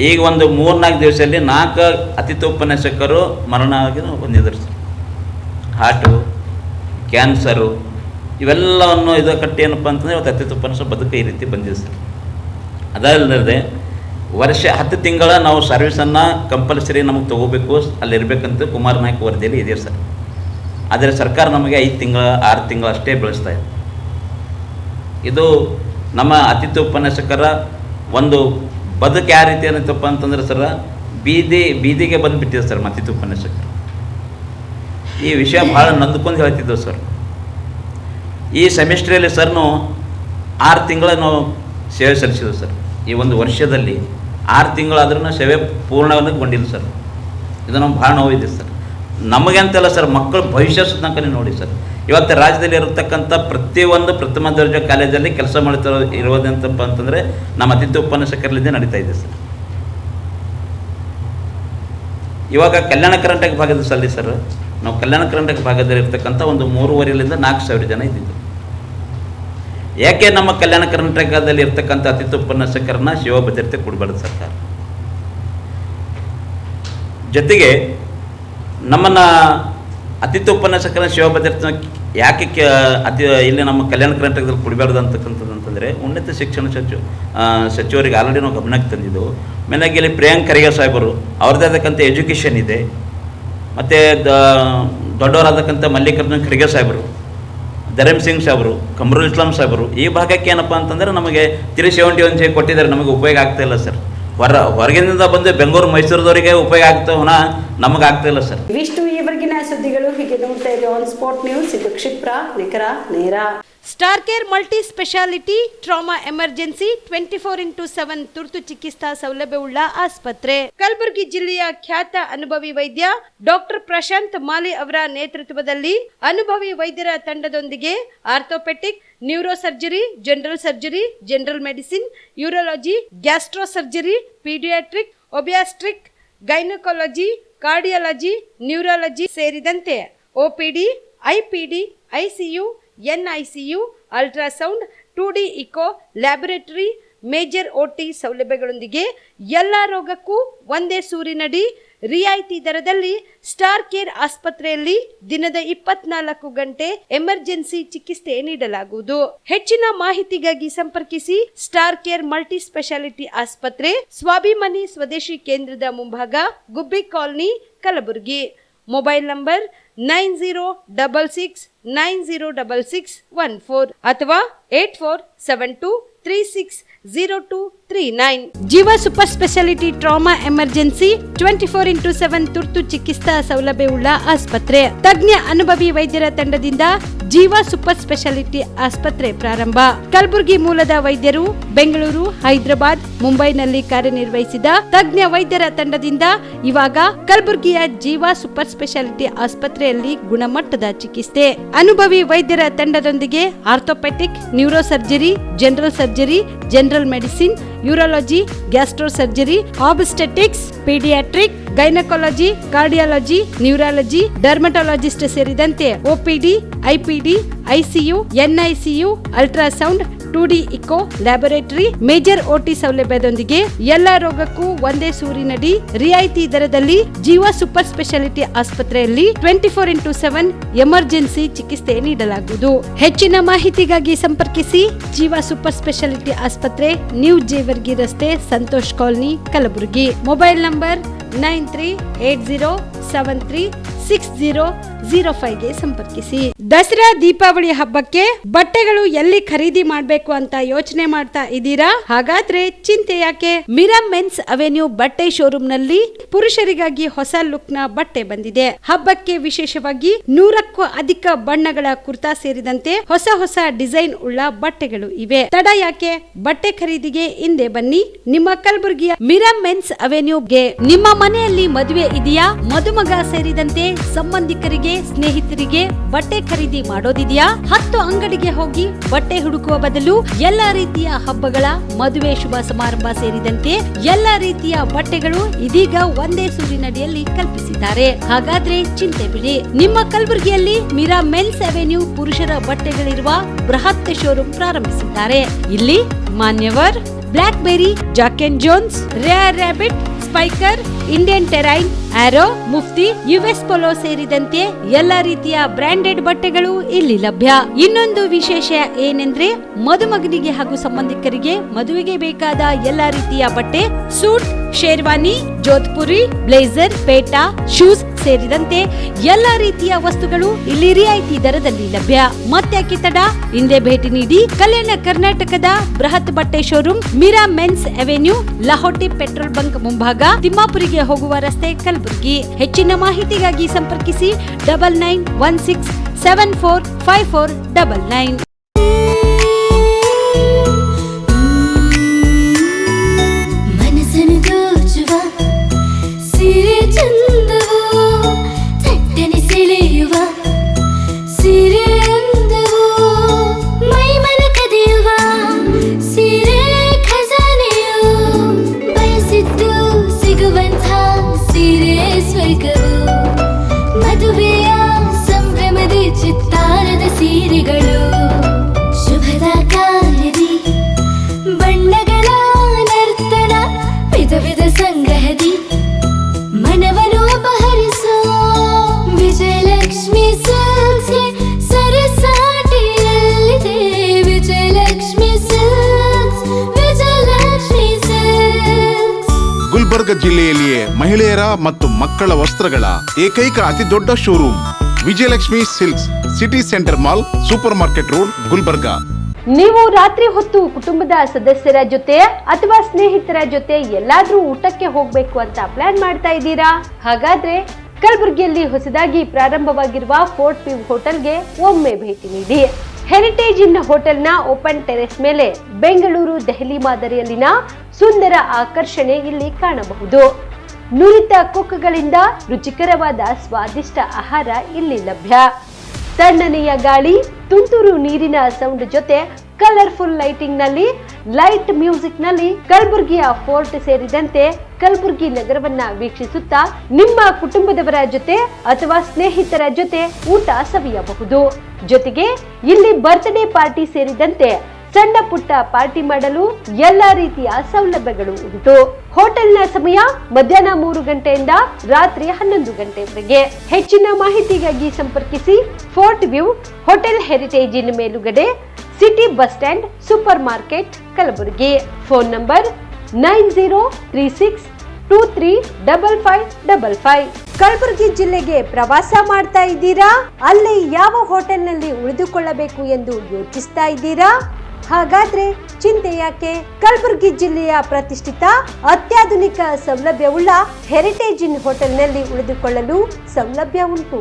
ಈಗ ಒಂದು 3-4 ದಿವಸದಲ್ಲಿ 4 ಅತಿಥಿ ಉಪನ್ಯಾಸಕರು ಮರಣ ಆಗಿ ಹೊಂದಿದ್ದಾರೆ ಸರ್. ಹಾರ್ಟು, ಕ್ಯಾನ್ಸರು ಇವೆಲ್ಲವನ್ನು ಇದು ಕಟ್ಟಿ ಏನಪ್ಪ ಅಂತಂದರೆ ಇವತ್ತು ಅತಿಥಿ ಉಪನ್ಯಾಸ ಬದುಕು ಈ ರೀತಿ ಬಂದಿದೆ ಸರ್. ಅದಲ್ಲದೆ 10 ತಿಂಗಳ ನಾವು ಸರ್ವಿಸನ್ನು ಕಂಪಲ್ಸರಿ ನಮಗೆ ತೊಗೋಬೇಕು, ಅಲ್ಲಿರಬೇಕಂತ ಕುಮಾರ್ ನಾಯ್ಕ ವರದಿಯಲ್ಲಿ ಇದೆ ಸರ್. ಆದರೆ ಸರ್ಕಾರ ನಮಗೆ 5 ತಿಂಗಳ 6 ತಿಂಗಳು ಅಷ್ಟೇ ಬೆಳೆಸ್ತಾ ಇದೆ. ಇದು ನಮ್ಮ ಅತಿಥಿ ಉಪನ್ಯಾಸಕರ ಒಂದು ಬದುಕು ಯಾವ ರೀತಿ ಏನಂತಪ್ಪ ಅಂತಂದ್ರೆ ಸರ್, ಬೀದಿಗೆ ಬಂದುಬಿಟ್ಟಿದೆ ಸರ್ ಅತಿಥಿ ಉಪನ್ಯಾಸಕರು. ಈ ವಿಷಯ ಭಾಳ ನೊಂದ್ಕೊಂಡು ಹೇಳ್ತಿದ್ದೆವು ಸರ್. ಈ ಸೆಮಿಸ್ಟ್ರಿಯಲ್ಲಿ ಸರ್ ನಾವು 6 ತಿಂಗಳ ನಾವು ಸೇವೆ ಸಲ್ಲಿಸಿದ್ವು ಸರ್. ಈ ಒಂದು ವರ್ಷದಲ್ಲಿ 6 ತಿಂಗಳಾದ್ರೂ ಸೇವೆ ಪೂರ್ಣಗೊಂಡಿಲ್ಲ ಸರ್. ಇದು ನಮ್ಗೆ ಭಾಳ ನೋವಿದೆ ಸರ್. ನಮಗೆ ಅಂತಲ್ಲ ಸರ್, ಮಕ್ಕಳ ಭವಿಷ್ಯ ತನಕ ನೋಡಿ ಸರ್. ಇವತ್ತು ರಾಜ್ಯದಲ್ಲಿ ಇರತಕ್ಕಂಥ ಪ್ರತಿಯೊಂದು ಪ್ರಥಮ ದರ್ಜೆ ಕಾಲೇಜಲ್ಲಿ ಕೆಲಸ ಮಾಡ್ತಾ ಇರೋದಂತಪ್ಪ ಅಂತಂದರೆ ನಮ್ಮ ಅತಿಥಿ ಉಪನ್ಯಾಸಕರಲ್ಲಿಂದ ನಡೀತಾ ಇದೆ ಸರ್. ಇವಾಗ ಕಲ್ಯಾಣ ಕರ್ನಾಟಕ ಭಾಗದಲ್ಲಿ ಸರ್, ನಾವು ಕಲ್ಯಾಣ ಕರ್ನಾಟಕ ಭಾಗದಲ್ಲಿ ಇರ್ತಕ್ಕಂಥ ಒಂದು 3,500-4,000 ಜನ ಇದ್ದಿದ್ದು. ಯಾಕೆ ನಮ್ಮ ಕಲ್ಯಾಣ ಕರ್ನಾಟಕದಲ್ಲಿ ಇರ್ತಕ್ಕಂಥ ಅತಿಥಿ ಉಪನ್ಯಾಸಕರನ್ನ ಸೇವಾ ಭದ್ರತೆ ಕೊಡಬಾರ್ದು ಸರ್ಕಾರ? ಜೊತೆಗೆ ನಮ್ಮನ್ನು ಅತಿಥಿ ಉಪನ್ಯಾಸಕರ ಸೇವಾ ಭದ್ರತೆ ಯಾಕೆ ಇಲ್ಲಿ ನಮ್ಮ ಕಲ್ಯಾಣ ಕರ್ನಾಟಕದಲ್ಲಿ ಕೊಡಬಾರ್ದು ಅಂತಕ್ಕಂಥದ್ದು ಅಂತಂದರೆ, ಉನ್ನತ ಶಿಕ್ಷಣ ಸಚಿವರಿಗೆ ಆಲ್ರೆಡಿ ನಾವು ಗಮನಕ್ಕೆ ತಂದಿದ್ದೆವು. ಮೇಲಾಗಿ ಇಲ್ಲಿ ಪ್ರಿಯಾಂಕ್ ಖರ್ಗೆ ಸಾಹೇಬರು ಅವ್ರದ್ದೇ ಆದಕ್ಕಂಥ ಎಜುಕೇಷನ್ ಇದೆ. ಮತ್ತು ದೊಡ್ಡವರಾದಕ್ಕಂಥ ಮಲ್ಲಿಕಾರ್ಜುನ್ ಖರ್ಗೆ ಸಾಹೇಬರು, ಧರಮ್ ಸಿಂಗ್ ಸಾಹೇಬರು, ಕಮರುಲ್ ಇಸ್ಲಾಂ ಸಾಹೇಬರು, ಈ ಭಾಗಕ್ಕೆ ಏನಪ್ಪ ಅಂತಂದರೆ ನಮಗೆ 371 ಕೊಟ್ಟಿದ್ದಾರೆ. ನಮಗೆ ಉಪಯೋಗ ಆಗ್ತಾಯಿಲ್ಲ ಸರ್. ಹೊರಗಿನಿಂದ ಬಂದು ಬೆಂಗಳೂರು ಮೈಸೂರದವರಿಗೆ ಉಪಯೋಗ ಆಗ್ತಾವನ, ನಮಗೆ ಆಗ್ತಾಯಿಲ್ಲ ಸರ್. ಇವಿಷ್ಟು ಈವರೆಗಿನ ಸುದ್ದಿಗಳು. ಹೀಗೆ ನೋಡ್ತಾ ಇದ್ದೀವಿ ಆನ್ ಸ್ಪಾಟ್ ನ್ಯೂಸ್. ಇದು ಕ್ಷಿಪ್ರ, ನಿಖರ, ನೇರ. Star care multi speciality trauma emergency 24x7 ತುರ್ತು ಚಿಕಿತ್ಸಾ ಸೌಲಭ್ಯವುಳ್ಳ ಆಸ್ಪತ್ರೆ. ಕಲಬುರಗಿ ಜಿಲ್ಲೆಯ ಖ್ಯಾತ ಅನುಭವಿ ವೈದ್ಯ ಡಾಕ್ಟರ್ ಪ್ರಶಾಂತ್ ಮಾಲಿ ಅವರ ನೇತೃತ್ವದಲ್ಲಿ ಅನುಭವಿ ವೈದ್ಯರ ತಂಡದೊಂದಿಗೆ orthopaedic, neuro surgery, general surgery, general medicine, urology, gastro surgery, paediatric, obstetric, gynaecology, cardiology, neurology ಸೇರಿದಂತೆ OPD, IPD, ICU, NICU, ultrasound, 2D echo, laboratory, major OT ಸೌಲಭ್ಯಗಳೊಂದಿಗೆ ಎಲ್ಲ ರೋಗಕ್ಕೂ ಒಂದೇ ಸೂರಿನಡಿ ರಿಯಾಯಿತಿ ದರದಲ್ಲಿ ಸ್ಟಾರ್ ಕೇರ್ ಆಸ್ಪತ್ರೆಯಲ್ಲಿ ದಿನದ 24 ಗಂಟೆ ಎಮರ್ಜೆನ್ಸಿ ಚಿಕಿತ್ಸೆ ನೀಡಲಾಗುವುದು. ಹೆಚ್ಚಿನ ಮಾಹಿತಿಗಾಗಿ ಸಂಪರ್ಕಿಸಿ ಸ್ಟಾರ್ ಕೇರ್ ಮಲ್ಟಿ ಸ್ಪೆಷಾಲಿಟಿ ಆಸ್ಪತ್ರೆ, ಸ್ವಾಭಿಮಾನಿ ಸ್ವದೇಶಿ ಕೇಂದ್ರದ ಮುಂಭಾಗ, ಗುಬ್ಬಿ ಕಾಲನಿ, ಕಲಬುರಗಿ. ಮೊಬೈಲ್ ನಂಬರ್ 9066906614 ಅಥವಾ 8472360239. ಜೀವ super speciality trauma emergency 24x7 ತುರ್ತು ಚಿಕಿತ್ಸಾ ಸೌಲಭ್ಯವುಳ್ಳ ಆಸ್ಪತ್ರೆ. ತಜ್ಞ ಅನುಭವಿ ವೈದ್ಯರ ತಂಡದಿಂದ ಜೀವ ಸೂಪರ್ ಸ್ಪೆಷಾಲಿಟಿ ಆಸ್ಪತ್ರೆ ಪ್ರಾರಂಭ. ಕಲಬುರಗಿ ಮೂಲದ ವೈದ್ಯರು ಬೆಂಗಳೂರು, ಹೈದರಾಬಾದ್, ಮುಂಬೈನಲ್ಲಿ ಕಾರ್ಯನಿರ್ವಹಿಸಿದ ತಜ್ಞ ವೈದ್ಯರ ತಂಡದಿಂದ ಇವಾಗ ಕಲಬುರಗಿಯ ಜೀವ ಸೂಪರ್ ಸ್ಪೆಷಾಲಿಟಿ ಆಸ್ಪತ್ರೆಯಲ್ಲಿ ಗುಣಮಟ್ಟದ ಚಿಕಿತ್ಸೆ. ಅನುಭವಿ ವೈದ್ಯರ ತಂಡದೊಂದಿಗೆ orthopaedic, neuro surgery, general surgery, general medicine, urology, gastro surgery, obstetrics, paediatric, gynaecology, cardiology, neurology, dermatologist ಸೇರಿದಂತೆ OPD, IPD, ICU, NICU, ultrasound, 2D echo, laboratory, major OT ಸೌಲಭ್ಯದೊಂದಿಗೆ ಎಲ್ಲ ರೋಗಕ್ಕೂ ಒಂದೇ ಸೂರಿನಡಿ ರಿಯಾಯಿತಿ ದರದಲ್ಲಿ ಜೀವ ಸೂಪರ್ ಸ್ಪೆಷಾಲಿಟಿ ಆಸ್ಪತ್ರೆಯಲ್ಲಿ 24x7 ಎಮರ್ಜೆನ್ಸಿ ಚಿಕಿತ್ಸೆ ನೀಡಲಾಗುವುದು. ಹೆಚ್ಚಿನ ಮಾಹಿತಿಗಾಗಿ ಸಂಪರ್ಕಿಸಿ ಜೀವ ಸೂಪರ್ ಸ್ಪೆಷಾಲಿಟಿ ಆಸ್ಪತ್ರೆ, ನ್ಯೂ ಜೇವರ್ಗಿ ರಸ್ತೆ, Santosh colony, Kalaburagi. Mobile number 9380736005ಗೆ ಸಂಪರ್ಕಿಸಿ. ದಸರಾ ದೀಪಾವಳಿ ಹಬ್ಬಕ್ಕೆ ಬಟ್ಟೆಗಳು ಎಲ್ಲಿ ಖರೀದಿ ಮಾಡಬೇಕು ಅಂತ ಯೋಚನೆ ಮಾಡ್ತಾ ಇದ್ದೀರಾ? ಹಾಗಾದ್ರೆ ಚಿಂತೆ ಯಾಕೆ? ಮಿರಾ ಮೆನ್ಸ್ ಅವೆನ್ಯೂ ಬಟ್ಟೆ ಶೋರೂಮ್ ನಲ್ಲಿ ಪುರುಷರಿಗಾಗಿ ಹೊಸ ಲುಕ್ ನ ಬಟ್ಟೆ ಬಂದಿದೆ. ಹಬ್ಬಕ್ಕೆ ವಿಶೇಷವಾಗಿ 100ಕ್ಕೂ ಅಧಿಕ ಬಣ್ಣಗಳ ಕುರ್ತಾ ಸೇರಿದಂತೆ ಹೊಸ ಹೊಸ ಡಿಸೈನ್ ಉಳ್ಳ ಬಟ್ಟೆಗಳು ಇವೆ. ತಡ ಯಾಕೆ? ಬಟ್ಟೆ ಖರೀದಿಗೆ ಹಿಂದೆ ಬನ್ನಿ ನಿಮ್ಮ ಕಲಬುರಗಿಯ ಮಿರಾ ಮೆನ್ಸ್ ಅವೆನ್ಯೂಗೆ. ನಿಮ್ಮ ಮನೆಯಲ್ಲಿ ಮದುವೆ ಇದೆಯಾ? ಮದುಮಗ ಸೇರಿದಂತೆ ಸಂಬಂಧಿಕರಿಗೆ, ಸ್ನೇಹಿತರಿಗೆ ಬಟ್ಟೆ ಖರೀದಿ ಮಾಡೋದಿದೆಯಾ? 10 ಅಂಗಡಿಗೆ ಹೋಗಿ ಬಟ್ಟೆ ಹುಡುಕುವ ಬದಲು ಎಲ್ಲಾ ರೀತಿಯ ಹಬ್ಬಗಳ, ಮದುವೆ, ಶುಭ ಸಮಾರಂಭ ಸೇರಿದಂತೆ ಎಲ್ಲಾ ರೀತಿಯ ಬಟ್ಟೆಗಳು ಇದೀಗ ಒಂದೇ ಸೂರಿನಡಿಯಲ್ಲಿ ಕಲ್ಪಿಸಿದ್ದಾರೆ. ಹಾಗಾದ್ರೆ ಚಿಂತೆ ಬಿಡಿ. ನಿಮ್ಮ ಕಲಬುರಗಿಯಲ್ಲಿ ಮಿರಾ ಮೆನ್ಸ್ ಅವೆನ್ಯೂ ಪುರುಷರ ಬಟ್ಟೆಗಳಿರುವ ಬೃಹತ್ ಶೋರೂಮ್ ಪ್ರಾರಂಭಿಸಿದ್ದಾರೆ. ಇಲ್ಲಿ Manyavar, Blackberry, Jack and Jones, Rare Rabbit, Spykar, Indian Terrain, Arrow, Mufti, US Polo ಸೇರಿದಂತೆ ಎಲ್ಲಾ ರೀತಿಯ ಬ್ರಾಂಡೆಡ್ ಬಟ್ಟೆಗಳು ಇಲ್ಲಿ ಲಭ್ಯ. ಇನ್ನೊಂದು ವಿಶೇಷ ಏನೆಂದ್ರೆ ಮದುಮಗನಿಗೆ ಹಾಗೂ ಸಂಬಂಧಿಕರಿಗೆ ಮದುವೆಗೆ ಬೇಕಾದ ಎಲ್ಲಾ ರೀತಿಯ ಬಟ್ಟೆ, ಸೂಟ್, ಶೇರ್ವಾನಿ, ಜೋಧ್ಪುರಿ, ಬ್ಲೇಸರ್, ಪೇಟಾ, ಶೂಸ್ ಸೇರಿದಂತೆ ಎಲ್ಲಾ ರೀತಿಯ ವಸ್ತುಗಳು ಇಲ್ಲಿ ರಿಯಾಯಿತಿ ದರದಲ್ಲಿ ಲಭ್ಯ. ಮತ್ತ್ಯಾಕೆ ತಡ, ಹಿಂದೆ ಭೇಟಿ ನೀಡಿ. ಕಲ್ಯಾಣ ಕರ್ನಾಟಕದ ಬೃಹತ್ ಬಟ್ಟೆ showroom, Meera men's avenue, Lahoti petrol bunk ಮುಂಭಾಗ, ತಿಮ್ಮಾಪುರಿಗೆ ಹೋಗುವ ರಸ್ತೆ, ಕಲಬುರಗಿ. ಹೆಚ್ಚಿನ ಮಾಹಿತಿಗಾಗಿ ಸಂಪರ್ಕಿಸಿ 9916745499. ಮದುವೆಯ ಸಂಭ್ರಮದ ಚಿತ್ತಾರದ ಸೀರೆಗಳು, ಶುಭದ ಕಾರ್ಯದಿ ಬಣ್ಣಗಳ ನರ್ತನ, ವಿಧ ವಿಧ ಸಂಗ್ರಹದಿ ಮನವನ್ನು ಅಪಹರಿಸೋ ವಿಜಯಲಕ್ಷ್ಮಿ ಸಿಲ್ಕ್ಸ್ಗೆ ಸರಸಾಟಿಯಲ್ಲಿದೆ. Vijayalakshmi silks, Vijayalakshmi silks. ಗುಲ್ಬರ್ಗ ಜಿಲ್ಲೆಯಲ್ಲಿಯೇ ಮಹಿಳೆಯರ ಮತ್ತು ಮಕ್ಕಳ ವಸ್ತ್ರಗಳ ಏಕೈಕ ಅತಿ ದೊಡ್ಡ showroom Vijayalakshmi silks, city centre mall, super market road, Gulbarga. ನೀವು ರಾತ್ರಿ ಹೊತ್ತು ಕುಟುಂಬದ ಸದಸ್ಯರ ಜೊತೆ ಅಥವಾ ಸ್ನೇಹಿತರ ಜೊತೆ ಎಲ್ಲಾದ್ರೂ ಊಟಕ್ಕೆ ಹೋಗ್ಬೇಕು ಅಂತ ಪ್ಲಾನ್ ಮಾಡ್ತಾ ಇದ್ದೀರಾ? ಹಾಗಾದ್ರೆ ಕಲಬುರಗಿಯಲ್ಲಿ ಹೊಸದಾಗಿ ಪ್ರಾರಂಭವಾಗಿರುವ ಫೋರ್ಟ್ ವ್ಯೂ ಹೋಟೆಲ್ಗೆ ಒಮ್ಮೆ ಭೇಟಿ ನೀಡಿ. ಹೆರಿಟೇಜ್ ಇನ್ ಹೋಟೆಲ್ನ ಓಪನ್ ಟೆರೆಸ್ ಮೇಲೆ ಬೆಂಗಳೂರು, ದೆಹಲಿ ಮಾದರಿಯಲ್ಲಿನ ಸುಂದರ ಆಕರ್ಷಣೆ ಇಲ್ಲಿ ಕಾಣಬಹುದು. ನುರಿತ ಕುಕ್ಗಳಿಂದ ರುಚಿಕರವಾದ ಸ್ವಾದಿಷ್ಟ ಆಹಾರ ಇಲ್ಲಿ ಲಭ್ಯ. ತಣ್ಣನೆಯ ಗಾಳಿ, ತುಂತುರು ನೀರಿನ ಸೌಂಡ್ ಜೊತೆ ಕಲರ್ಫುಲ್ ಲೈಟಿಂಗ್ ನಲ್ಲಿ, ಲೈಟ್ ಮ್ಯೂಸಿಕ್ ನಲ್ಲಿ ಕಲಬುರಗಿಯ ಫೋರ್ಟ್ ಸೇರಿದಂತೆ ಕಲಬುರಗಿ ನಗರವನ್ನ ವೀಕ್ಷಿಸುತ್ತಾ ನಿಮ್ಮ ಕುಟುಂಬದವರ ಜೊತೆ ಅಥವಾ ಸ್ನೇಹಿತರ ಜೊತೆ ಊಟ ಸವಿಯಬಹುದು. ಜೊತೆಗೆ ಇಲ್ಲಿ ಬರ್ತ್ಡೇ ಪಾರ್ಟಿ ಸೇರಿದಂತೆ ಸಣ್ಣ ಪುಟ್ಟ ಪಾರ್ಟಿ ಮಾಡಲು ಎಲ್ಲಾ ರೀತಿಯ ಸೌಲಭ್ಯಗಳು ಉಂಟು. ಹೋಟೆಲ್ನ ಸಮಯ ಮಧ್ಯಾಹ್ನ 3 ಗಂಟೆಯಿಂದ ರಾತ್ರಿ 11 ಗಂಟೆವರೆಗೆ. ಹೆಚ್ಚಿನ ಮಾಹಿತಿಗಾಗಿ ಸಂಪರ್ಕಿಸಿ ಫೋರ್ಟ್ ವ್ಯೂ ಹೋಟೆಲ್, ಹೆರಿಟೇಜ್ ಇನ್ ಮೇಲುಗಡೆ, city bus stand, super market, Kalaburagi. Phone number 9036235555. Kalaburagi ಜಿಲ್ಲೆಗೆ ಪ್ರವಾಸ ಮಾಡ್ತಾ ಇದ್ದೀರಾ? ಅಲ್ಲಿ ಯಾವ ಹೋಟೆಲ್ನಲ್ಲಿ ಉಳಿದುಕೊಳ್ಳಬೇಕು ಎಂದು ಯೋಚಿಸ್ತಾ ಇದ್ದೀರಾ? ಹಾಗಾದ್ರೆ ಚಿಂತೆ ಯಾಕೆ? ಕಲಬುರಗಿ ಜಿಲ್ಲೆಯ ಪ್ರತಿಷ್ಠಿತ ಅತ್ಯಾಧುನಿಕ ಸೌಲಭ್ಯವುಳ್ಳ ಹೆರಿಟೇಜ್ ಇನ್ ಹೋಟೆಲ್ನಲ್ಲಿ ಉಳಿದುಕೊಳ್ಳಲು ಸೌಲಭ್ಯ ಉಂಟು.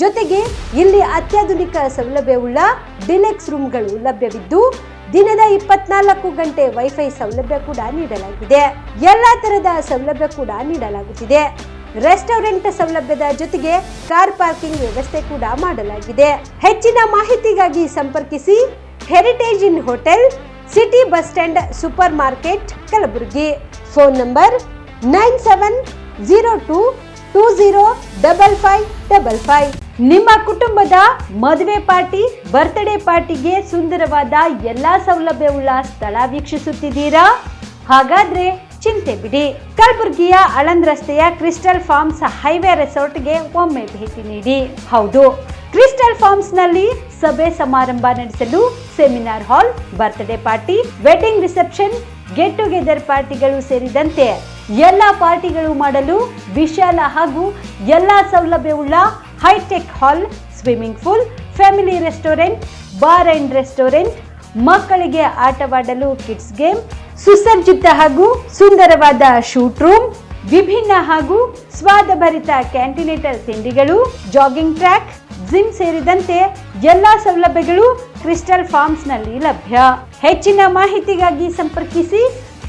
ಜೊತೆಗೆ ಇಲ್ಲಿ ಅತ್ಯಾಧುನಿಕ ಸೌಲಭ್ಯವುಳ್ಳ ಡಿಲೆಕ್ಸ್ ರೂಮ್ಗಳು ಲಭ್ಯವಿದ್ದು ದಿನದ 24 ಗಂಟೆ ವೈಫೈ ಸೌಲಭ್ಯ ಕೂಡ ನೀಡಲಾಗಿದೆ. ಎಲ್ಲಾ ತರದ ಸೌಲಭ್ಯ ಕೂಡ ನೀಡಲಾಗುತ್ತಿದೆ. ರೆಸ್ಟೋರೆಂಟ್ ಸೌಲಭ್ಯದ ಜೊತೆಗೆ ಕಾರ್ ಪಾರ್ಕಿಂಗ್ ವ್ಯವಸ್ಥೆ ಕೂಡ ಮಾಡಲಾಗಿದೆ. ಹೆಚ್ಚಿನ ಮಾಹಿತಿಗಾಗಿ ಸಂಪರ್ಕಿಸಿ heritage inn hotel, city bus stand, super market, Kalaburagi. Phone number 9702205555. ನಿಮ್ಮ ಕುಟುಂಬದ ಮದುವೆ ಪಾರ್ಟಿ, ಬರ್ತ್ಡೇ ಪಾರ್ಟಿಗೆ ಸುಂದರವಾದ ಎಲ್ಲಾ ಸೌಲಭ್ಯವುಳ್ಳ ಸ್ಥಳ ವೀಕ್ಷಿಸುತ್ತಿದ್ದೀರಾ? ಹಾಗಾದ್ರೆ ಚಿಂತೆ ಬಿಡಿ. ಕಲಬುರಗಿಯ ಆಳಂದ್ ರಸ್ತೆಯ ಕ್ರಿಸ್ಟಲ್ ಫಾರ್ಮ್ಸ್ ಹೈವೇ ರೆಸಾರ್ಟ್ಗೆ ಒಮ್ಮೆ ಭೇಟಿ ನೀಡಿ. ಹೌದು, ಕ್ರಿಸ್ಟಲ್ ಫಾರ್ಮ್ಸ್ ನಲ್ಲಿ ಸಭೆ ಸಮಾರಂಭ ನಡೆಸಲು seminar hall, birthday party, wedding reception, get together ಪಾರ್ಟಿಗಳು ಸೇರಿದಂತೆ ಎಲ್ಲ ಪಾರ್ಟಿಗಳು ಮಾಡಲು ವಿಶಾಲ ಹಾಗೂ ಎಲ್ಲ ಸೌಲಭ್ಯವುಳ್ಳ hi tech hall, swimming pool, family restaurant, bar and restaurant, ಮಕ್ಕಳಿಗೆ ಆಟವಾಡಲು ಕಿಡ್ಸ್ ಗೇಮ್, ಸುಸಜ್ಜಿತ ಹಾಗೂ ಸುಂದರವಾದ ಶೂಟ್ ರೂಮ್, ವಿಭಿನ್ನ ಹಾಗೂ ಸ್ವಾದಭರಿತ ಕ್ಯಾಂಟಿನೇಟರ್ ತಿಂಡಿಗಳು, ಜಾಗಿಂಗ್ ಟ್ರ್ಯಾಕ್, ಜಿಮ್ ಸೇರಿದಂತೆ ಎಲ್ಲಾ ಸೌಲಭ್ಯಗಳು ಕ್ರಿಸ್ಟಲ್ ಫಾರ್ಮ್ಸ್ ನಲ್ಲಿ ಲಭ್ಯ. ಹೆಚ್ಚಿನ ಮಾಹಿತಿಗಾಗಿ ಸಂಪರ್ಕಿಸಿ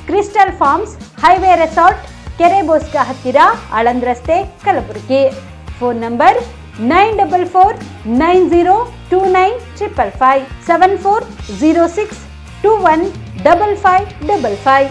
ಕ್ರಿಸ್ಟಲ್ ಫಾರ್ಮ್ಸ್ ಹೈವೇ ರೆಸಾರ್ಟ್, ಕೆರೆ ಬೋಸ್ಕ ಹತ್ತಿರ, ಆಳಂದ್ ರಸ್ತೆ, ಕಲಬುರಗಿ. Phone number 9490295555 7406215555.